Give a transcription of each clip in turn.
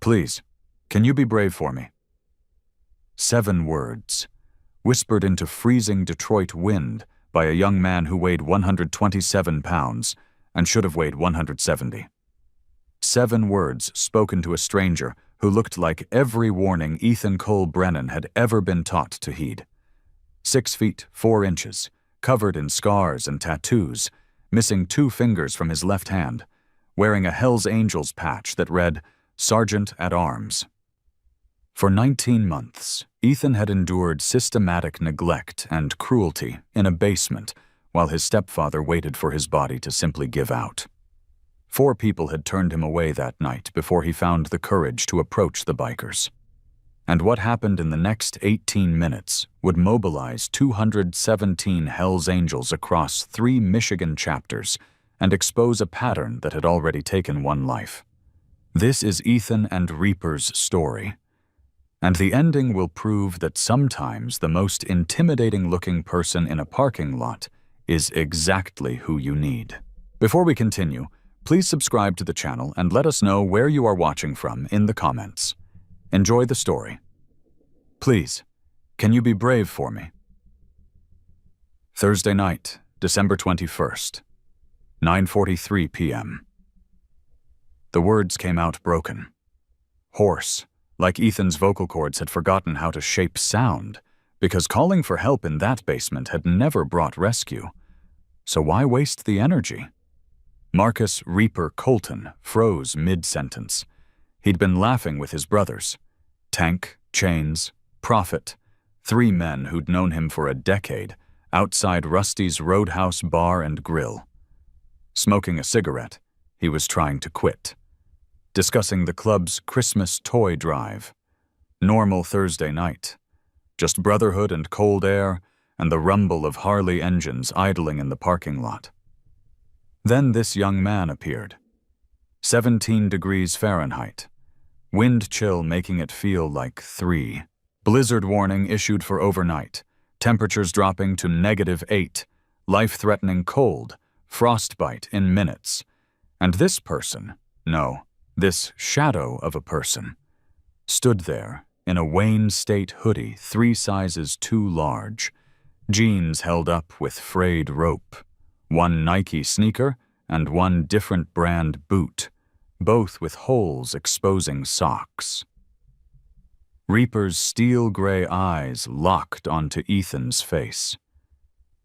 Please, can you be brave for me? 7 words, whispered into freezing Detroit wind by a young man who weighed 127 pounds and should have weighed 170. 7 words spoken to a stranger who looked like every warning Ethan Cole Brennan had ever been taught to heed. 6 feet 4 inches, covered in scars and tattoos, missing 2 fingers from his left hand, wearing a Hells Angels patch that read, Sergeant at Arms. For 19 months, Ethan had endured systematic neglect and cruelty in a basement while his stepfather waited for his body to simply give out. 4 people had turned him away that night before he found the courage to approach the bikers. And what happened in the next 18 minutes would mobilize 217 Hells Angels across 3 Michigan chapters and expose a pattern that had already taken 1 life. This is Ethan and Reaper's story. And the ending will prove that sometimes the most intimidating-looking person in a parking lot is exactly who you need. Before we continue, please subscribe to the channel and let us know where you are watching from in the comments. Enjoy the story. Please, can you be brave for me? Thursday night, December 21st, 9:43 p.m. The words came out broken, hoarse, like Ethan's vocal cords had forgotten how to shape sound, because calling for help in that basement had never brought rescue. So why waste the energy? Marcus Reaper Colton froze mid-sentence. He'd been laughing with his brothers. Tank, Chains, Prophet, 3 men who'd known him for a decade, outside Rusty's Roadhouse Bar and Grill. Smoking a cigarette, he was trying to quit. Discussing the club's Christmas toy drive. Normal Thursday night. Just brotherhood and cold air and the rumble of Harley engines idling in the parking lot. Then this young man appeared. 17 degrees Fahrenheit. Wind chill making it feel like 3. Blizzard warning issued for overnight. Temperatures dropping to -8. Life-threatening cold. Frostbite in minutes. And this person, no, this shadow of a person, stood there in a Wayne State hoodie 3 sizes too large, jeans held up with frayed rope, 1 Nike sneaker and 1 different brand boot, both with holes exposing socks. Reaper's steel-gray eyes locked onto Ethan's face.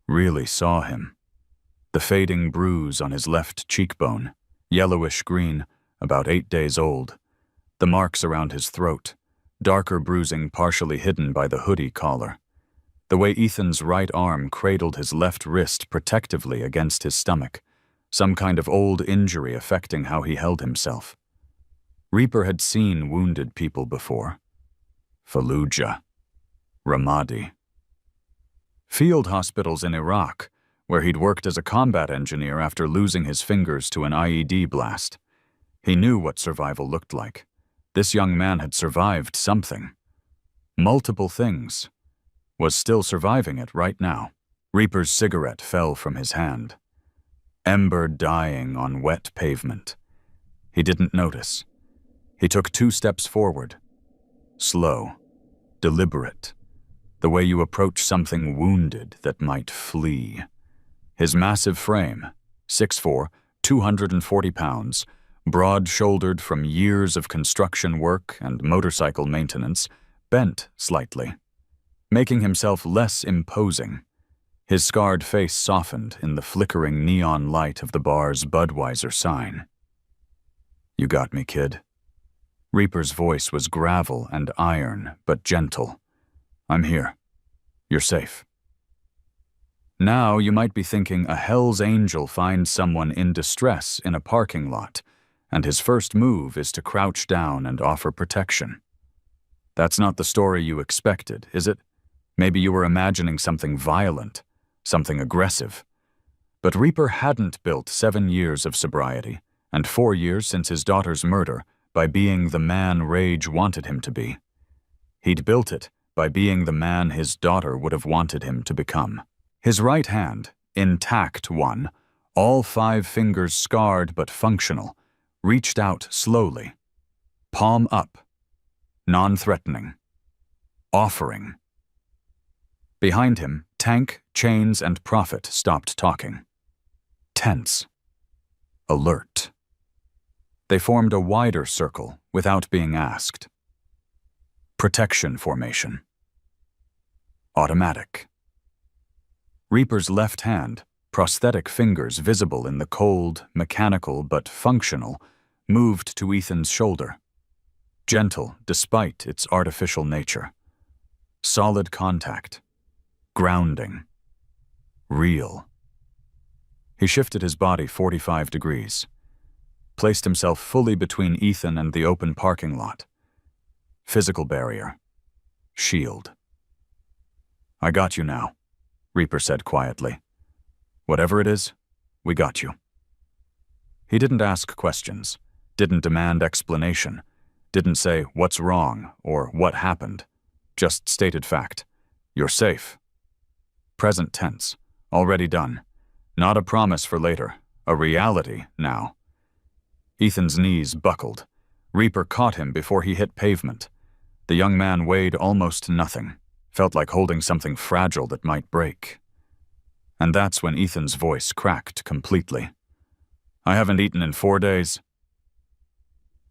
Really saw him. The fading bruise on his left cheekbone, yellowish-green, about 8 days old. The marks around his throat, darker bruising partially hidden by the hoodie collar. The way Ethan's right arm cradled his left wrist protectively against his stomach, some kind of old injury affecting how he held himself. Reaper had seen wounded people before. Fallujah. Ramadi. Field hospitals in Iraq, where he'd worked as a combat engineer after losing his fingers to an IED blast. He knew what survival looked like. This young man had survived something. Multiple things. Was still surviving it right now. Reaper's cigarette fell from his hand. Ember dying on wet pavement. He didn't notice. He took 2 steps forward. Slow. Deliberate. The way you approach something wounded that might flee. His massive frame, 6'4", 240 pounds, broad-shouldered from years of construction work and motorcycle maintenance, bent slightly, making himself less imposing. His scarred face softened in the flickering neon light of the bar's Budweiser sign. "You got me, kid." Reaper's voice was gravel and iron, but gentle. "I'm here. You're safe." Now you might be thinking a Hells Angel finds someone in distress in a parking lot, and his first move is to crouch down and offer protection. That's not the story you expected, is it? Maybe you were imagining something violent, something aggressive. But Reaper hadn't built 7 years of sobriety, and 4 years since his daughter's murder, by being the man rage wanted him to be. He'd built it by being the man his daughter would have wanted him to become. His right hand, intact one, all 5 fingers scarred but functional, reached out slowly. Palm up. Non-threatening. Offering. Behind him, Tank, Chains, and Prophet stopped talking. Tense. Alert. They formed a wider circle without being asked. Protection formation. Automatic. Reaper's left hand, prosthetic fingers visible in the cold, mechanical but functional, moved to Ethan's shoulder. Gentle despite its artificial nature. Solid contact. Grounding. Real. He shifted his body 45 degrees. Placed himself fully between Ethan and the open parking lot. Physical barrier. Shield. I got you now, Reaper said quietly. Whatever it is, we got you. He didn't ask questions, didn't demand explanation, didn't say what's wrong or what happened, just stated fact. You're safe. Present tense, already done. Not a promise for later, a reality now. Ethan's knees buckled. Reaper caught him before he hit pavement. The young man weighed almost nothing, felt like holding something fragile that might break. And that's when Ethan's voice cracked completely. I haven't eaten in 4 days.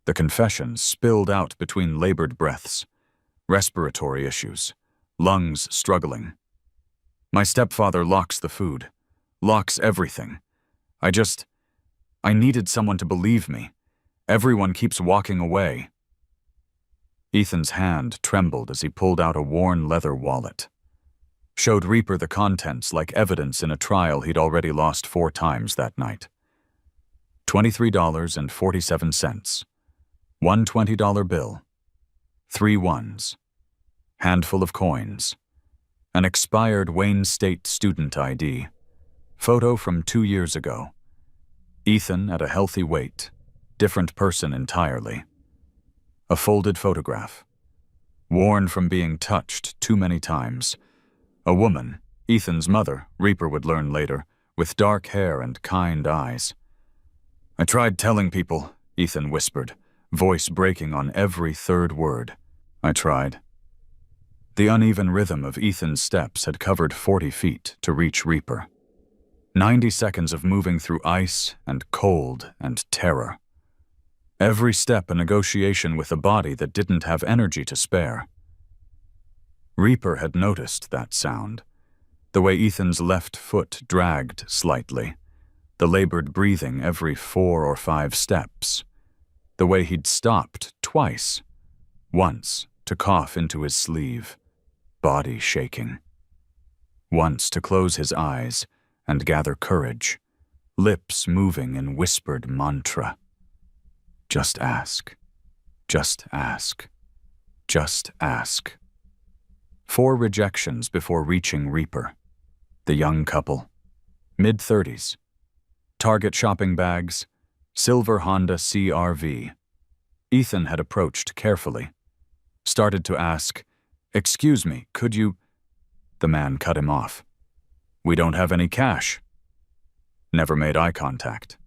The confession spilled out between labored breaths. Respiratory issues. Lungs struggling. My stepfather locks the food. Locks everything. I needed someone to believe me. Everyone keeps walking away. Ethan's hand trembled as he pulled out a worn leather wallet. Showed Reaper the contents like evidence in a trial he'd already lost 4 times that night. $23.47. One $20 bill. 3 ones. Handful of coins. An expired Wayne State student ID. Photo from 2 years ago. Ethan at a healthy weight. Different person entirely. A folded photograph. Worn from being touched too many times. A woman, Ethan's mother, Reaper would learn later, with dark hair and kind eyes. I tried telling people, Ethan whispered, voice breaking on every third word. I tried. The uneven rhythm of Ethan's steps had covered 40 feet to reach Reaper. 90 seconds of moving through ice and cold and terror. Every step a negotiation with a body that didn't have energy to spare. Reaper had noticed that sound. The way Ethan's left foot dragged slightly. The labored breathing every 4 or 5 steps. The way he'd stopped twice. Once to cough into his sleeve. Body shaking. Once to close his eyes and gather courage. Lips moving in whispered mantra. Just ask. Just ask. Just ask. 4 rejections before reaching Reaper. The young couple. Mid-30s. Target shopping bags. Silver Honda CR-V. Ethan had approached carefully. Started to ask, "Excuse me, could you—" The man cut him off. "We don't have any cash." Never made eye contact.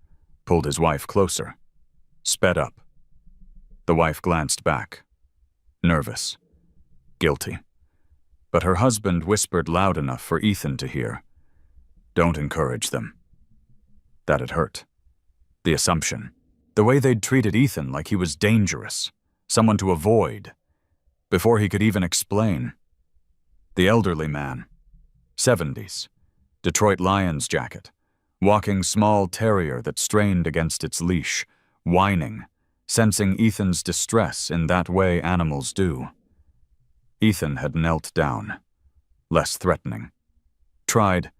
Pulled his wife closer. Sped up. The wife glanced back. Nervous. Guilty. But her husband whispered loud enough for Ethan to hear. Don't encourage them. That had hurt. The assumption. The way they'd treated Ethan like he was dangerous. Someone to avoid. Before he could even explain. The elderly man. 70s. Detroit Lions jacket. Walking small terrier that strained against its leash. Whining. Sensing Ethan's distress in that way animals do. Ethan had knelt down. Less threatening. Tried.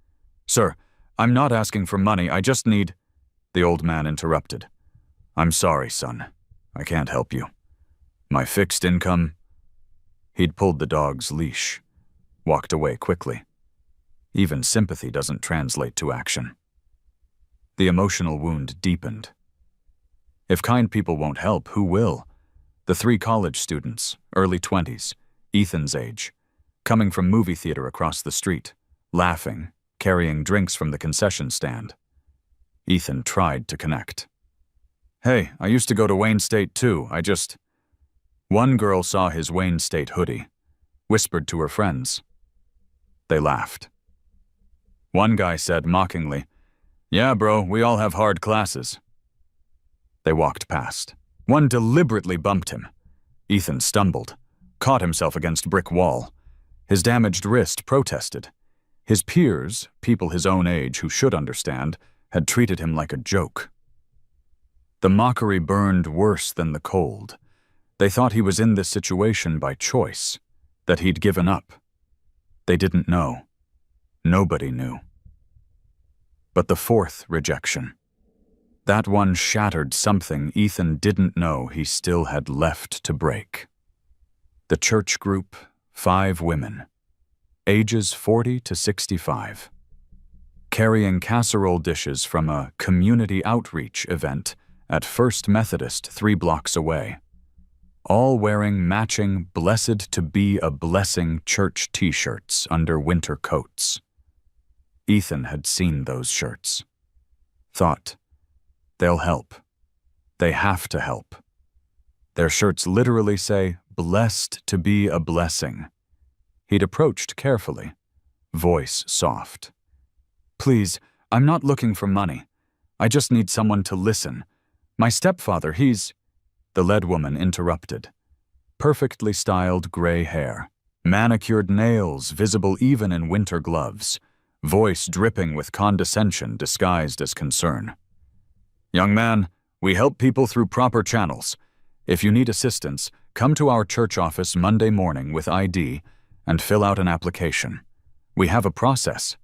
"Sir, I'm not asking for money, I just need—" The old man interrupted. "I'm sorry, son. I can't help you. My fixed income—" He'd pulled the dog's leash. Walked away quickly. Even sympathy doesn't translate to action. The emotional wound deepened. If kind people won't help, who will? The 3 college students, early 20s, Ethan's age, coming from movie theater across the street, laughing, carrying drinks from the concession stand. Ethan tried to connect. "Hey, I used to go to Wayne State too, One girl saw his Wayne State hoodie, whispered to her friends. They laughed. One guy said mockingly, "Yeah, bro, we all have hard classes." They walked past. One deliberately bumped him. Ethan stumbled, caught himself against brick wall. His damaged wrist protested. His peers, people his own age who should understand, had treated him like a joke. The mockery burned worse than the cold. They thought he was in this situation by choice, that he'd given up. They didn't know. Nobody knew. But the fourth rejection. That one shattered something Ethan didn't know he still had left to break. The church group, 5 women, ages 40 to 65, carrying casserole dishes from a community outreach event at First Methodist 3 blocks away, all wearing matching "Blessed to be a Blessing" church t-shirts under winter coats. Ethan had seen those shirts. Thought, they'll help. They have to help. Their shirts literally say, "Blessed to be a blessing." He'd approached carefully, voice soft. "Please, I'm not looking for money. I just need someone to listen. My stepfather, he's—" The lead woman interrupted. Perfectly styled gray hair, manicured nails visible even in winter gloves, voice dripping with condescension disguised as concern. "Young man, we help people through proper channels. If you need assistance, come to our church office Monday morning with ID and fill out an application. We have a process.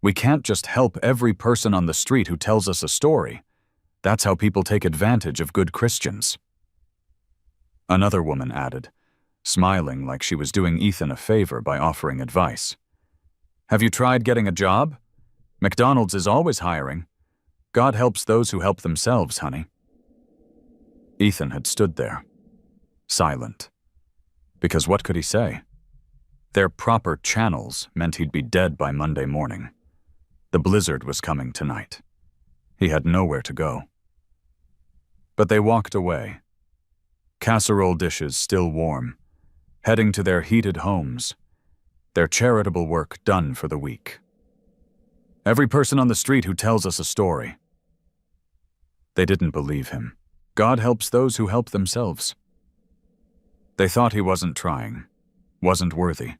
We can't just help every person on the street who tells us a story. That's how people take advantage of good Christians." Another woman added, smiling like she was doing Ethan a favor by offering advice. "Have you tried getting a job? McDonald's is always hiring. God helps those who help themselves, honey." Ethan had stood there, silent. Because what could he say? Their proper channels meant he'd be dead by Monday morning. The blizzard was coming tonight. He had nowhere to go. But they walked away, casserole dishes still warm, heading to their heated homes, their charitable work done for the week. "Every person on the street who tells us a story." They didn't believe him. God helps those who help themselves. They thought he wasn't trying, wasn't worthy.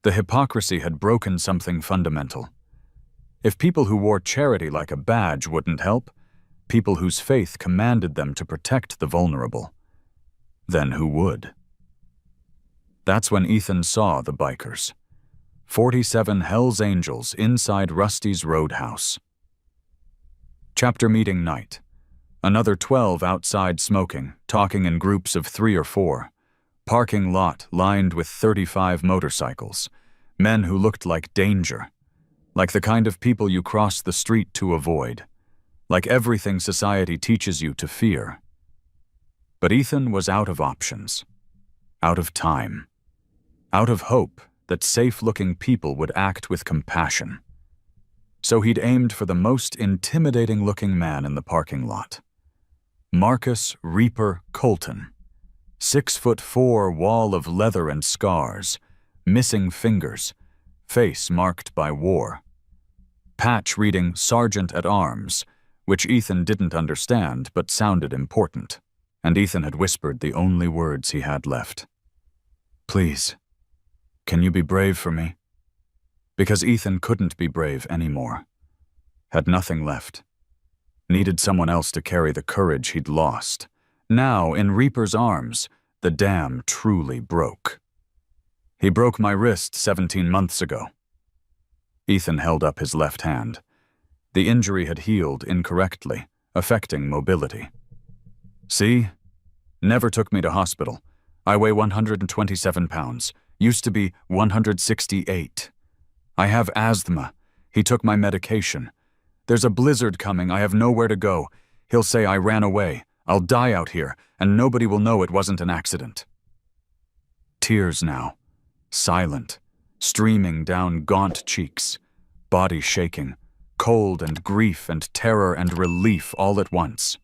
The hypocrisy had broken something fundamental. If people who wore charity like a badge wouldn't help, people whose faith commanded them to protect the vulnerable, then who would? That's when Ethan saw the bikers. 47 Hells Angels inside Rusty's Roadhouse. Chapter meeting night. Another 12 outside smoking, talking in groups of 3 or 4. Parking lot lined with 35 motorcycles. Men who looked like danger. Like the kind of people you cross the street to avoid. Like everything society teaches you to fear. But Ethan was out of options. Out of time. Out of hope that safe-looking people would act with compassion. So he'd aimed for the most intimidating-looking man in the parking lot. Marcus Reaper Colton. 6'4" wall of leather and scars, missing fingers, face marked by war. Patch reading Sergeant at Arms, which Ethan didn't understand but sounded important, and Ethan had whispered the only words he had left. "Please, can you be brave for me?" Because Ethan couldn't be brave anymore. Had nothing left. Needed someone else to carry the courage he'd lost. Now, in Reaper's arms, the dam truly broke. "He broke my wrist 17 months ago." Ethan held up his left hand. The injury had healed incorrectly, affecting mobility. "See? Never took me to hospital. I weigh 127 pounds. Used to be 168. I have asthma. He took my medication. There's a blizzard coming. I have nowhere to go. He'll say I ran away. I'll die out here, and nobody will know it wasn't an accident." Tears now, silent, streaming down gaunt cheeks, body shaking, cold and grief and terror and relief all at once.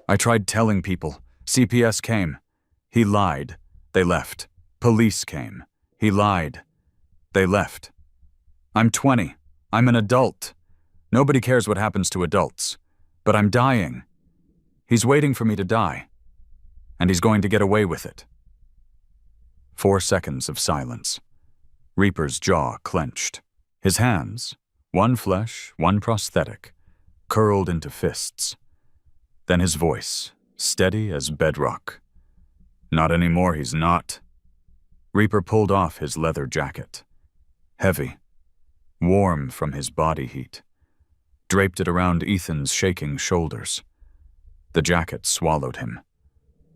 "I tried telling people. CPS came. He lied. They left. Police came. He lied. They left. I'm 20. I'm an adult. Nobody cares what happens to adults. But I'm dying. He's waiting for me to die. And he's going to get away with it. 4 seconds of silence. Reaper's jaw clenched. His hands, one flesh, one prosthetic, curled into fists. Then his voice, steady as bedrock. Not anymore, he's not. Reaper pulled off his leather jacket. Heavy, warm from his body heat. Draped it around Ethan's shaking shoulders. The jacket swallowed him.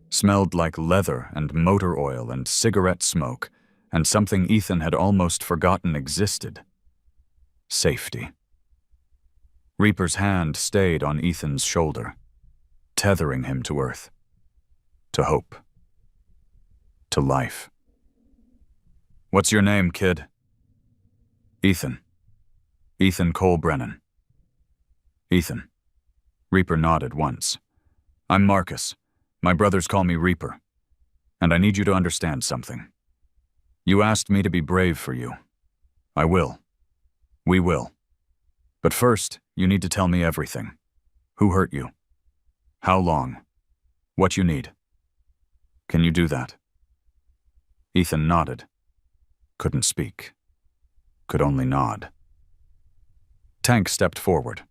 Smelled like leather and motor oil and cigarette smoke, and something Ethan had almost forgotten existed. Safety. Reaper's hand stayed on Ethan's shoulder, tethering him to earth, to hope, to life. What's your name, kid? Ethan. Ethan Cole Brennan. Ethan. Reaper nodded once. I'm Marcus. My brothers call me Reaper. And I need you to understand something. You asked me to be brave for you. I will. We will. But first, you need to tell me everything. Who hurt you? How long? What you need? Can you do that? Ethan nodded. Couldn't speak. Could only nod. Tank stepped forward.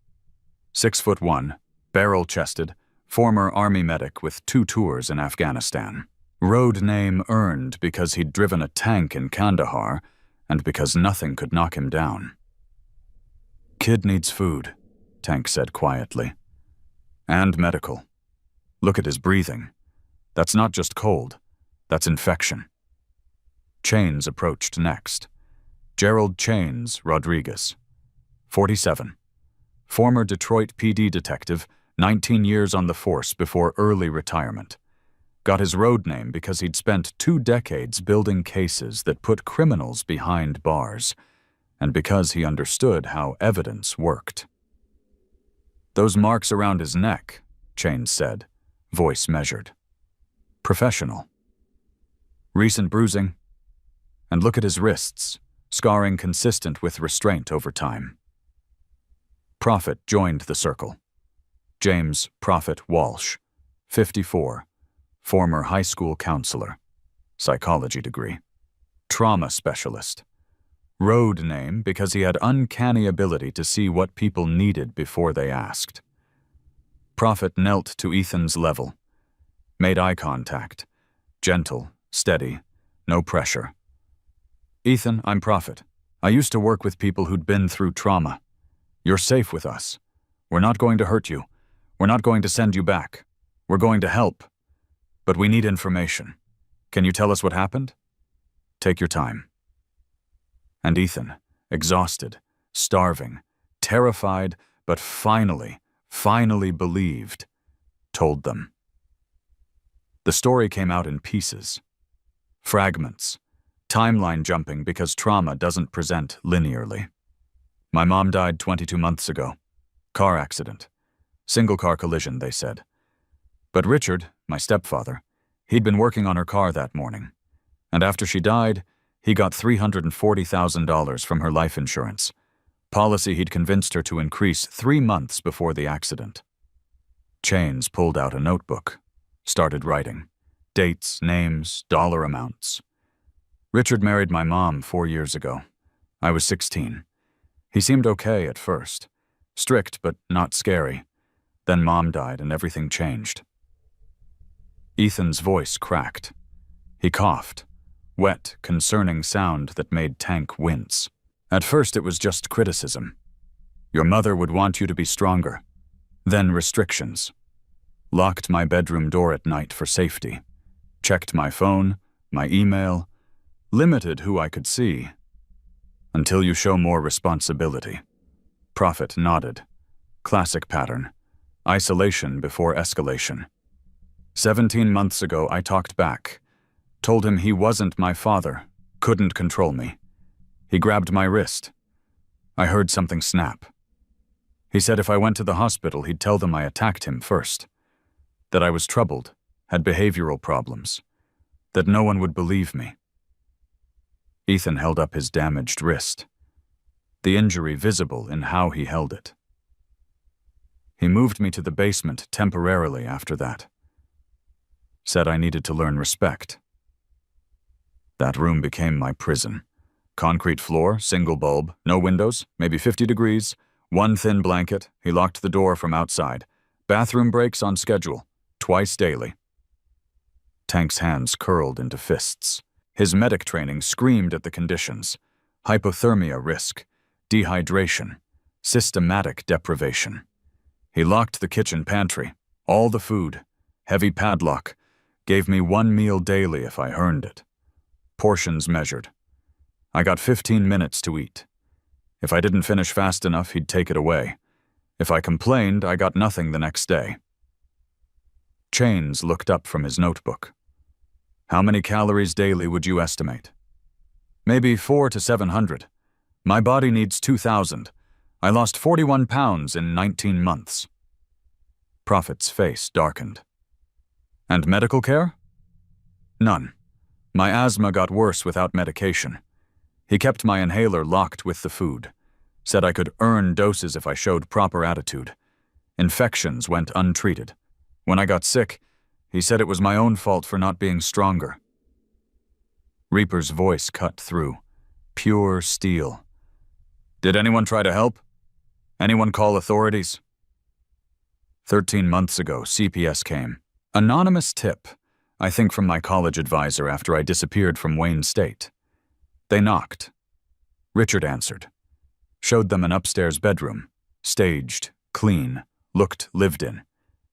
6'1", barrel-chested, former Army medic with 2 tours in Afghanistan. Road name earned because he'd driven a tank in Kandahar and because nothing could knock him down. Kid needs food, Tank said quietly. And medical. Look at his breathing. That's not just cold. That's infection. Chains approached next. Gerald Chains Rodriguez, 47. Former Detroit PD detective, 19 years on the force before early retirement. Got his road name because he'd spent 2 decades building cases that put criminals behind bars, and because he understood how evidence worked. Those marks around his neck, Chains said, voice measured. Professional. Recent bruising. And look at his wrists, scarring consistent with restraint over time. Prophet joined the circle. James Prophet Walsh, 54, former high school counselor, psychology degree, trauma specialist. Road name because he had uncanny ability to see what people needed before they asked. Prophet knelt to Ethan's level, made eye contact, gentle, steady, no pressure. Ethan, I'm Prophet. I used to work with people who'd been through trauma. You're safe with us. We're not going to hurt you. We're not going to send you back. We're going to help. But we need information. Can you tell us what happened? Take your time. And Ethan, exhausted, starving, terrified, but finally believed, told them. The story came out in pieces. Fragments. Timeline jumping because trauma doesn't present linearly. My mom died 22 months ago. Car accident. Single-car collision, they said. But Richard, my stepfather, he'd been working on her car that morning. And after she died, he got $340,000 from her life insurance. Policy he'd convinced her to increase 3 months before the accident. Chains pulled out a notebook, started writing. Dates, names, dollar amounts. Richard married my mom 4 years ago. I was 16. He seemed okay at first. Strict, but not scary. Then Mom died and everything changed. Ethan's voice cracked. He coughed. Wet, concerning sound that made Tank wince. At first it was just criticism. Your mother would want you to be stronger. Then restrictions. Locked my bedroom door at night for safety. Checked my phone, my email. Limited who I could see. Until you show more responsibility. Prophet nodded. Classic pattern. Isolation before escalation. 17 months ago I talked back. Told him he wasn't my father. Couldn't control me. He grabbed my wrist. I heard something snap. He said if I went to the hospital he'd tell them I attacked him first. That I was troubled, had behavioral problems. that no one would believe me. Ethan held up his damaged wrist, the injury visible in how he held it. He moved me to the basement temporarily after that. Said I needed to learn respect. That room became my prison. Concrete floor, single bulb, no windows, maybe 50 degrees, one thin blanket. He locked the door from outside. Bathroom breaks on schedule, twice daily. Tank's hands curled into fists. His medic training screamed at the conditions. Hypothermia risk, dehydration, systematic deprivation. He locked the kitchen pantry, all the food, heavy padlock, gave me 1 meal daily if I earned it. Portions measured. I got 15 minutes to eat. If I didn't finish fast enough, he'd take it away. If I complained, I got nothing the next day. Chains looked up from his notebook. How many calories daily would you estimate? Maybe 400 to 700. My body needs 2,000. I lost 41 pounds in 19 months. Prophet's face darkened. And medical care? None. My asthma got worse without medication. He kept my inhaler locked with the food. Said I could earn doses if I showed proper attitude. Infections went untreated. When I got sick, he said it was my own fault for not being stronger. Reaper's voice cut through. Pure steel. Did anyone try to help? Anyone call authorities? 13 months ago, CPS came. Anonymous tip, I think from my college advisor after I disappeared from Wayne State. They knocked. Richard answered. Showed them an upstairs bedroom. Staged, clean, looked lived in.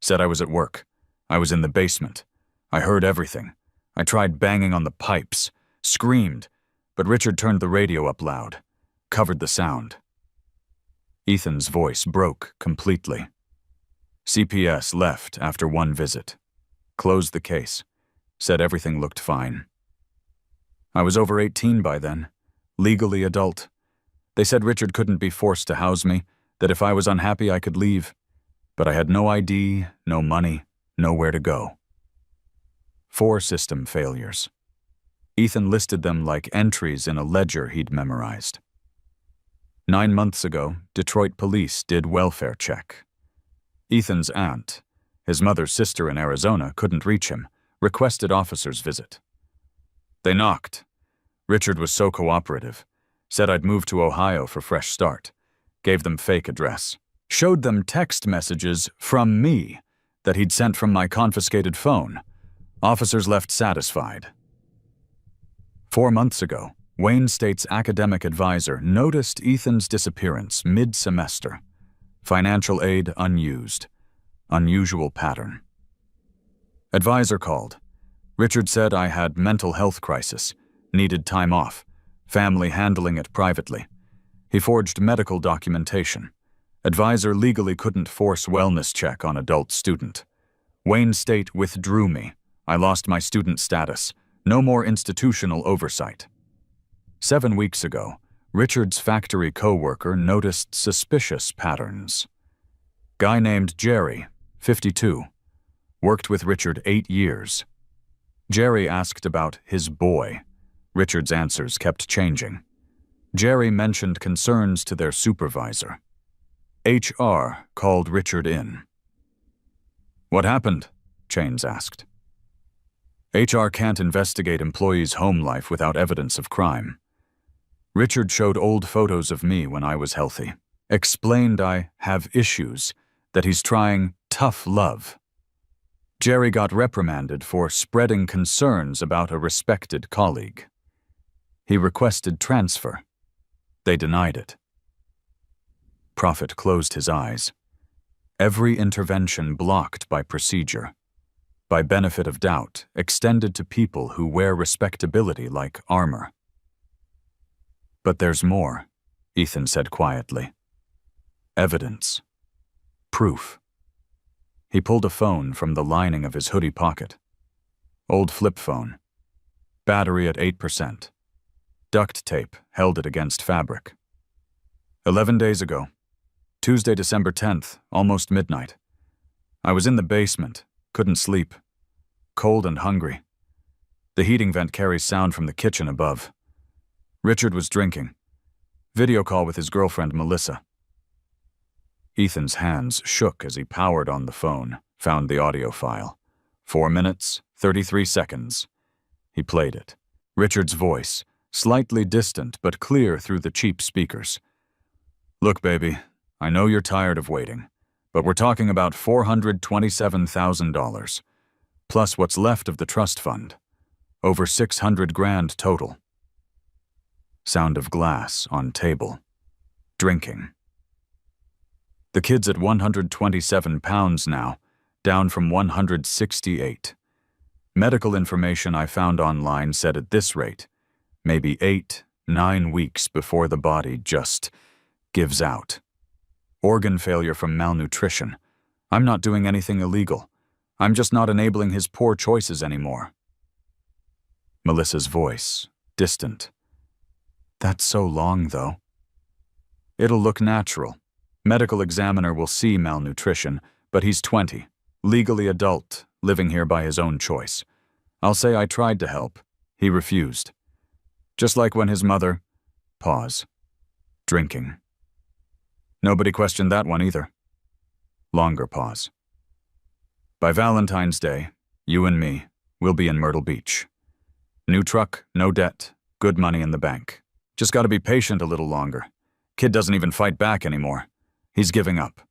Said I was at work. I was in the basement. I heard everything. I tried banging on the pipes, screamed, but Richard turned the radio up loud, covered the sound. Ethan's voice broke completely. CPS left after one visit. Closed the case. Said everything looked fine. I was over 18 by then, legally adult. They said Richard couldn't be forced to house me, that if I was unhappy I could leave. But I had no ID, no money, nowhere to go. 4 system failures. Ethan listed them like entries in a ledger he'd memorized. 9 months ago, Detroit police did welfare check. Ethan's aunt, his mother's sister in Arizona, couldn't reach him, requested officers visit. They knocked. Richard was so cooperative. Said I'd moved to Ohio for fresh start. Gave them fake address. Showed them text messages from me that he'd sent from my confiscated phone. Officers left satisfied. 4 months ago, Wayne State's academic advisor noticed Ethan's disappearance mid-semester. Financial aid unused. Unusual pattern. Advisor called. Richard said I had mental health crisis, needed time off, family handling it privately. He forged medical documentation. Advisor legally couldn't force wellness check on adult student. Wayne State withdrew me. I lost my student status. No more institutional oversight. 7 weeks ago, Richard's factory co-worker noticed suspicious patterns. Guy named Jerry, 52. Worked with Richard 8 years. Jerry asked about his boy. Richard's answers kept changing. Jerry mentioned concerns to their supervisor. HR called Richard in. What happened? Chains asked. HR can't investigate employees' home life without evidence of crime. Richard showed old photos of me when I was healthy. Explained I have issues, that he's trying tough love. Jerry got reprimanded for spreading concerns about a respected colleague. He requested transfer. They denied it. Prophet closed his eyes. Every intervention blocked by procedure, by benefit of doubt, extended to people who wear respectability like armor. But there's more, Ethan said quietly. Evidence. Proof. He pulled a phone from the lining of his hoodie pocket. Old flip phone. Battery at 8%. Duct tape held it against fabric. 11 days ago. Tuesday, December 10th, almost midnight. I was in the basement, couldn't sleep. Cold and hungry. The heating vent carries sound from the kitchen above. Richard was drinking. Video call with his girlfriend, Melissa. Ethan's hands shook as he powered on the phone, found the audio file. 4 minutes, 33 seconds. He played it. Richard's voice, slightly distant but clear through the cheap speakers. Look, baby, I know you're tired of waiting, but we're talking about $427,000, plus what's left of the trust fund. Over 600 grand total. Sound of glass on table. Drinking. The kid's at 127 pounds now, down from 168. Medical information I found online said at this rate, maybe 8-9 weeks before the body just gives out. Organ failure from malnutrition. I'm not doing anything illegal. I'm just not enabling his poor choices anymore. Melissa's voice, distant. That's so long, though. It'll look natural. Medical examiner will see malnutrition, but he's 20, legally adult, living here by his own choice. I'll say I tried to help. He refused. Just like when his mother... Pause. Drinking. Nobody questioned that one either. Longer pause. By Valentine's Day, you and me, we'll be in Myrtle Beach. New truck, no debt, good money in the bank. Just gotta be patient a little longer. Kid doesn't even fight back anymore. He's giving up.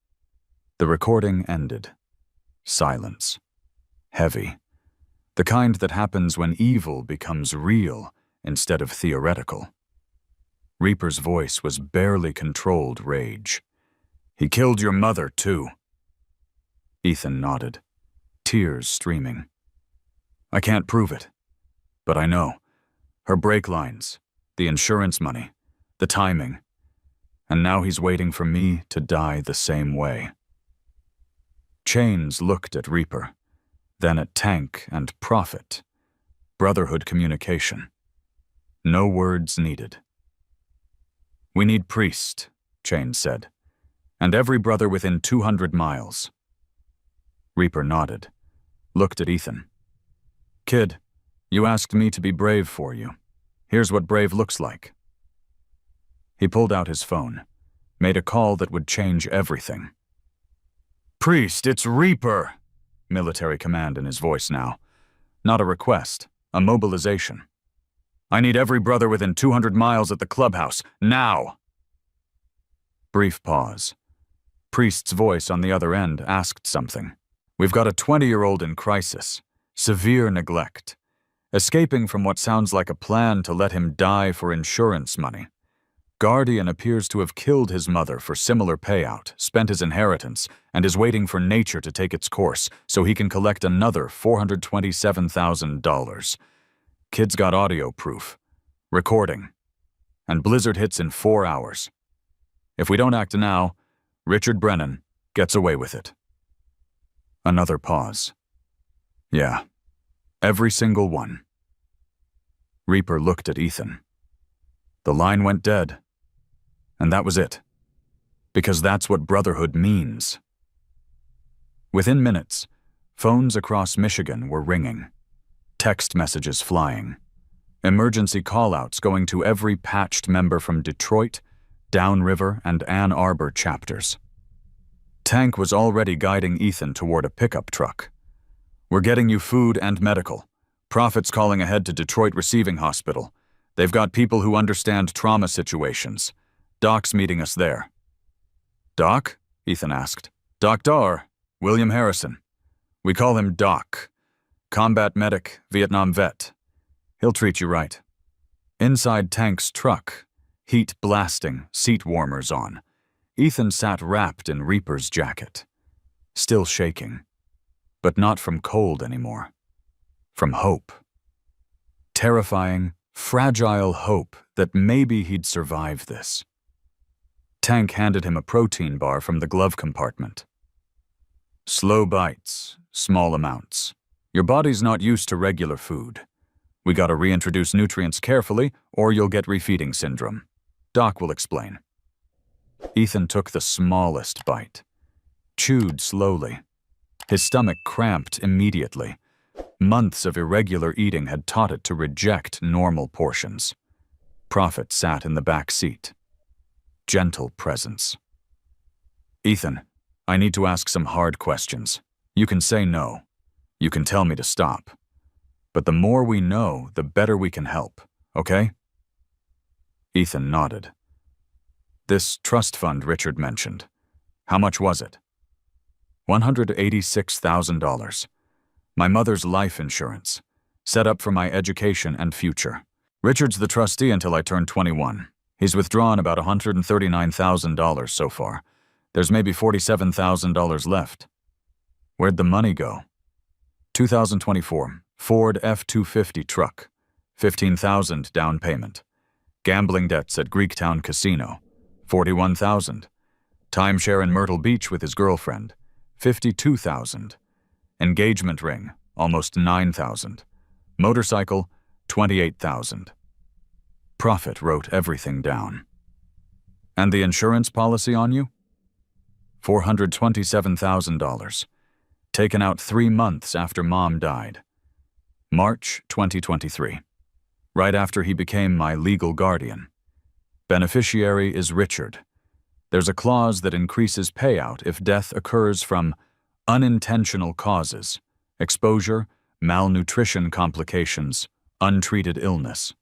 The recording ended. Silence. Heavy. The kind that happens when evil becomes real instead of theoretical. Reaper's voice was barely controlled rage. He killed your mother, too. Ethan nodded, tears streaming. I can't prove it, but I know. Her brake lines, the insurance money, the timing. And now he's waiting for me to die the same way. Chains looked at Reaper, then at Tank and Prophet. Brotherhood communication. No words needed. We need priest, Chains said, and every brother within 200 miles. Reaper nodded, looked at Ethan. Kid, you asked me to be brave for you. Here's what brave looks like. He pulled out his phone, made a call that would change everything. Priest, it's Reaper! Military command in his voice now. Not a request, a mobilization. I need every brother within 200 miles at the clubhouse, now! Brief pause. Priest's voice on the other end asked something. We've got a 20-year-old in crisis, severe neglect, escaping from what sounds like a plan to let him die for insurance money. Guardian appears to have killed his mother for similar payout, spent his inheritance, and is waiting for nature to take its course so he can collect another $427,000. Kid's got audio proof. Recording. And Blizzard hits in 4 hours. If we don't act now, Richard Brennan gets away with it. Another pause. Yeah. Every single one. Reaper looked at Ethan. The line went dead. And that was it. Because that's what brotherhood means. Within minutes, phones across Michigan were ringing. Text messages flying. Emergency call-outs going to every patched member from Detroit, Downriver, and Ann Arbor chapters. Tank was already guiding Ethan toward a pickup truck. We're getting you food and medical. Prophet's calling ahead to Detroit Receiving Hospital. They've got people who understand trauma situations. Doc's meeting us there. Doc? Ethan asked. Doctor, William Harrison. We call him Doc. Combat medic, Vietnam vet. He'll treat you right. Inside Tank's truck, heat blasting, seat warmers on. Ethan sat wrapped in Reaper's jacket. Still shaking. But not from cold anymore. From hope. Terrifying, fragile hope that maybe he'd survive this. Tank handed him a protein bar from the glove compartment. Slow bites, small amounts. Your body's not used to regular food. We gotta reintroduce nutrients carefully, or you'll get refeeding syndrome. Doc will explain. Ethan took the smallest bite. Chewed slowly. His stomach cramped immediately. Months of irregular eating had taught it to reject normal portions. Prophet sat in the back seat. Gentle presence. Ethan, I need to ask some hard questions. You can say no. You can tell me to stop. But the more we know, the better we can help, okay? Ethan nodded. This trust fund Richard mentioned. How much was it? $186,000. My mother's life insurance, set up for my education and future. Richard's the trustee until I turn 21. He's withdrawn about $139,000 so far. There's maybe $47,000 left. Where'd the money go? 2024 Ford F-250 truck, $15,000 down payment. Gambling debts at Greektown Casino, $41,000. Timeshare in Myrtle Beach with his girlfriend, $52,000. Engagement ring, almost $9,000. Motorcycle, $28,000. Prophet wrote everything down. And the insurance policy on you? $427,000. Taken out 3 months after Mom died. March 2023. Right after he became my legal guardian. Beneficiary is Richard. There's a clause that increases payout if death occurs from unintentional causes, exposure, malnutrition complications, untreated illness.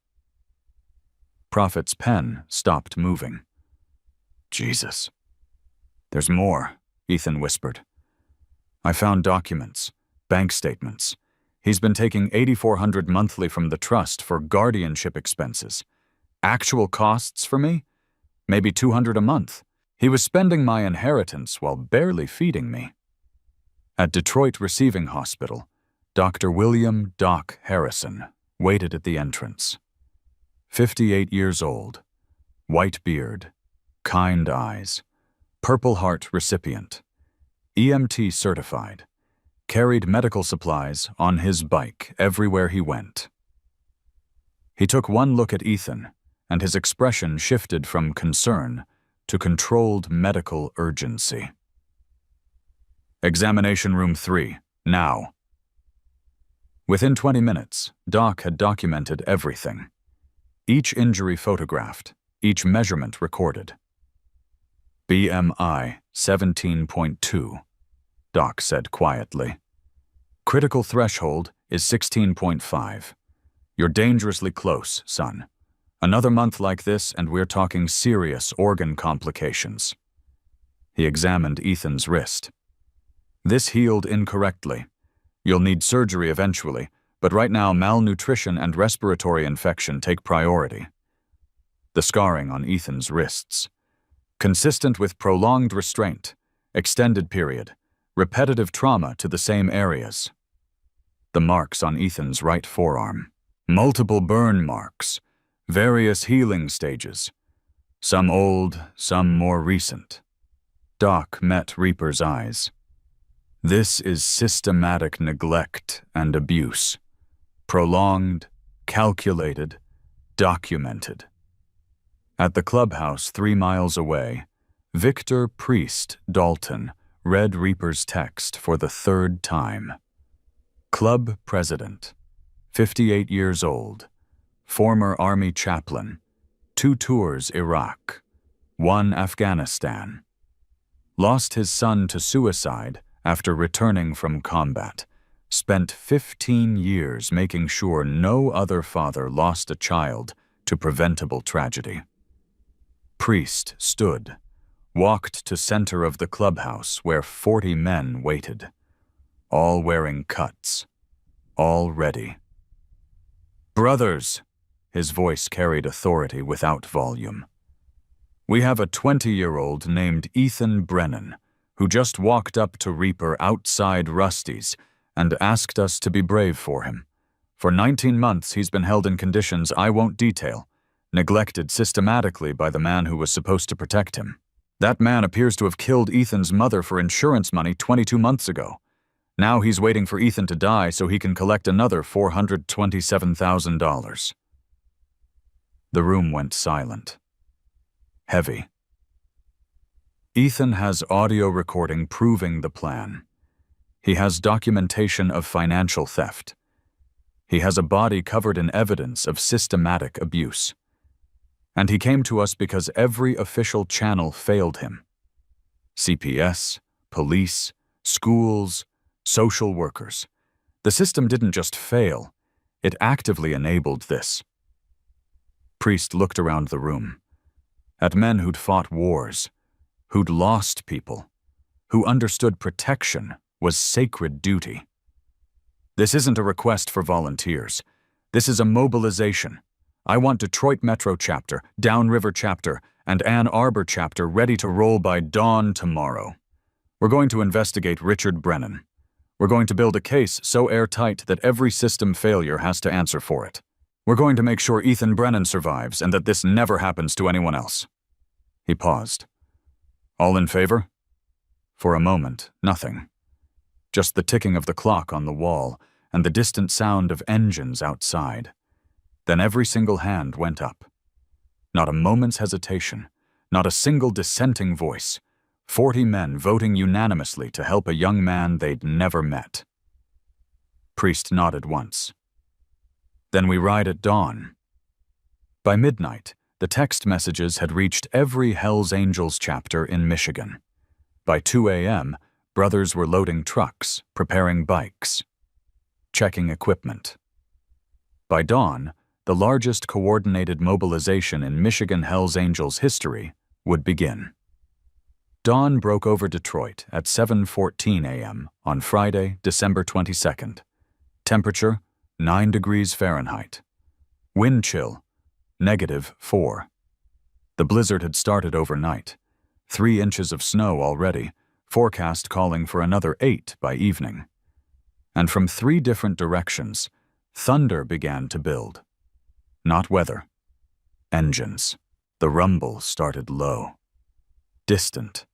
Prophet's pen stopped moving. Jesus. There's more, Ethan whispered. I found documents, bank statements. He's been taking $8,400 monthly from the trust for guardianship expenses. Actual costs for me? Maybe $200 a month. He was spending my inheritance while barely feeding me. At Detroit Receiving Hospital, Dr. William Doc Harrison waited at the entrance. 58 years old, white beard, kind eyes, Purple Heart recipient, EMT certified, carried medical supplies on his bike everywhere he went. He took one look at Ethan, and his expression shifted from concern to controlled medical urgency. Examination room 3, now. Within 20 minutes, Doc had documented everything. Each injury photographed, each measurement recorded. BMI 17.2, Doc said quietly. Critical threshold is 16.5. You're dangerously close, son. Another month like this and we're talking serious organ complications. He examined Ethan's wrist. This healed incorrectly. You'll need surgery eventually, but right now malnutrition and respiratory infection take priority. The scarring on Ethan's wrists. Consistent with prolonged restraint, extended period, repetitive trauma to the same areas. The marks on Ethan's right forearm. Multiple burn marks, various healing stages. Some old, some more recent. Doc met Reaper's eyes. This is systematic neglect and abuse. Prolonged, calculated, documented. At the clubhouse 3 miles away, Victor Priest Dalton read Reaper's text for the 3rd time. Club president, 58 years old, former Army chaplain, 2 tours Iraq, 1 Afghanistan. Lost his son to suicide after returning from combat. Spent 15 years making sure no other father lost a child to preventable tragedy. Priest stood, walked to center of the clubhouse where 40 men waited, all wearing cuts, all ready. Brothers, his voice carried authority without volume. We have a 20-year-old named Ethan Brennan who just walked up to Reaper outside Rusty's and asked us to be brave for him. For 19 months he's been held in conditions I won't detail, neglected systematically by the man who was supposed to protect him. That man appears to have killed Ethan's mother for insurance money 22 months ago. Now he's waiting for Ethan to die so he can collect another $427,000. The room went silent. Heavy. Ethan has audio recording proving the plan. He has documentation of financial theft. He has a body covered in evidence of systematic abuse. And he came to us because every official channel failed him. CPS, police, schools, social workers. The system didn't just fail, it actively enabled this. Priest looked around the room, at men who'd fought wars, who'd lost people, who understood protection was sacred duty. This isn't a request for volunteers. This is a mobilization. I want Detroit Metro Chapter, Downriver Chapter, and Ann Arbor Chapter ready to roll by dawn tomorrow. We're going to investigate Richard Brennan. We're going to build a case so airtight that every system failure has to answer for it. We're going to make sure Ethan Brennan survives and that this never happens to anyone else. He paused. All in favor? For a moment, nothing. Just the ticking of the clock on the wall and the distant sound of engines outside. Then every single hand went up. Not a moment's hesitation, not a single dissenting voice. 40 men voting unanimously to help a young man they'd never met. Priest nodded once. Then we ride at dawn. By midnight, the text messages had reached every Hells Angels chapter in Michigan. By 2 a.m., brothers were loading trucks, preparing bikes, checking equipment. By dawn, the largest coordinated mobilization in Michigan Hells Angels history would begin. Dawn broke over Detroit at 7:14 a.m. on Friday, December 22nd. Temperature, 9 degrees Fahrenheit. Wind chill, -4. The blizzard had started overnight. 3 inches of snow already, forecast calling for another 8 by evening. And from 3 different directions, thunder began to build. Not weather. Engines. The rumble started low. Distant.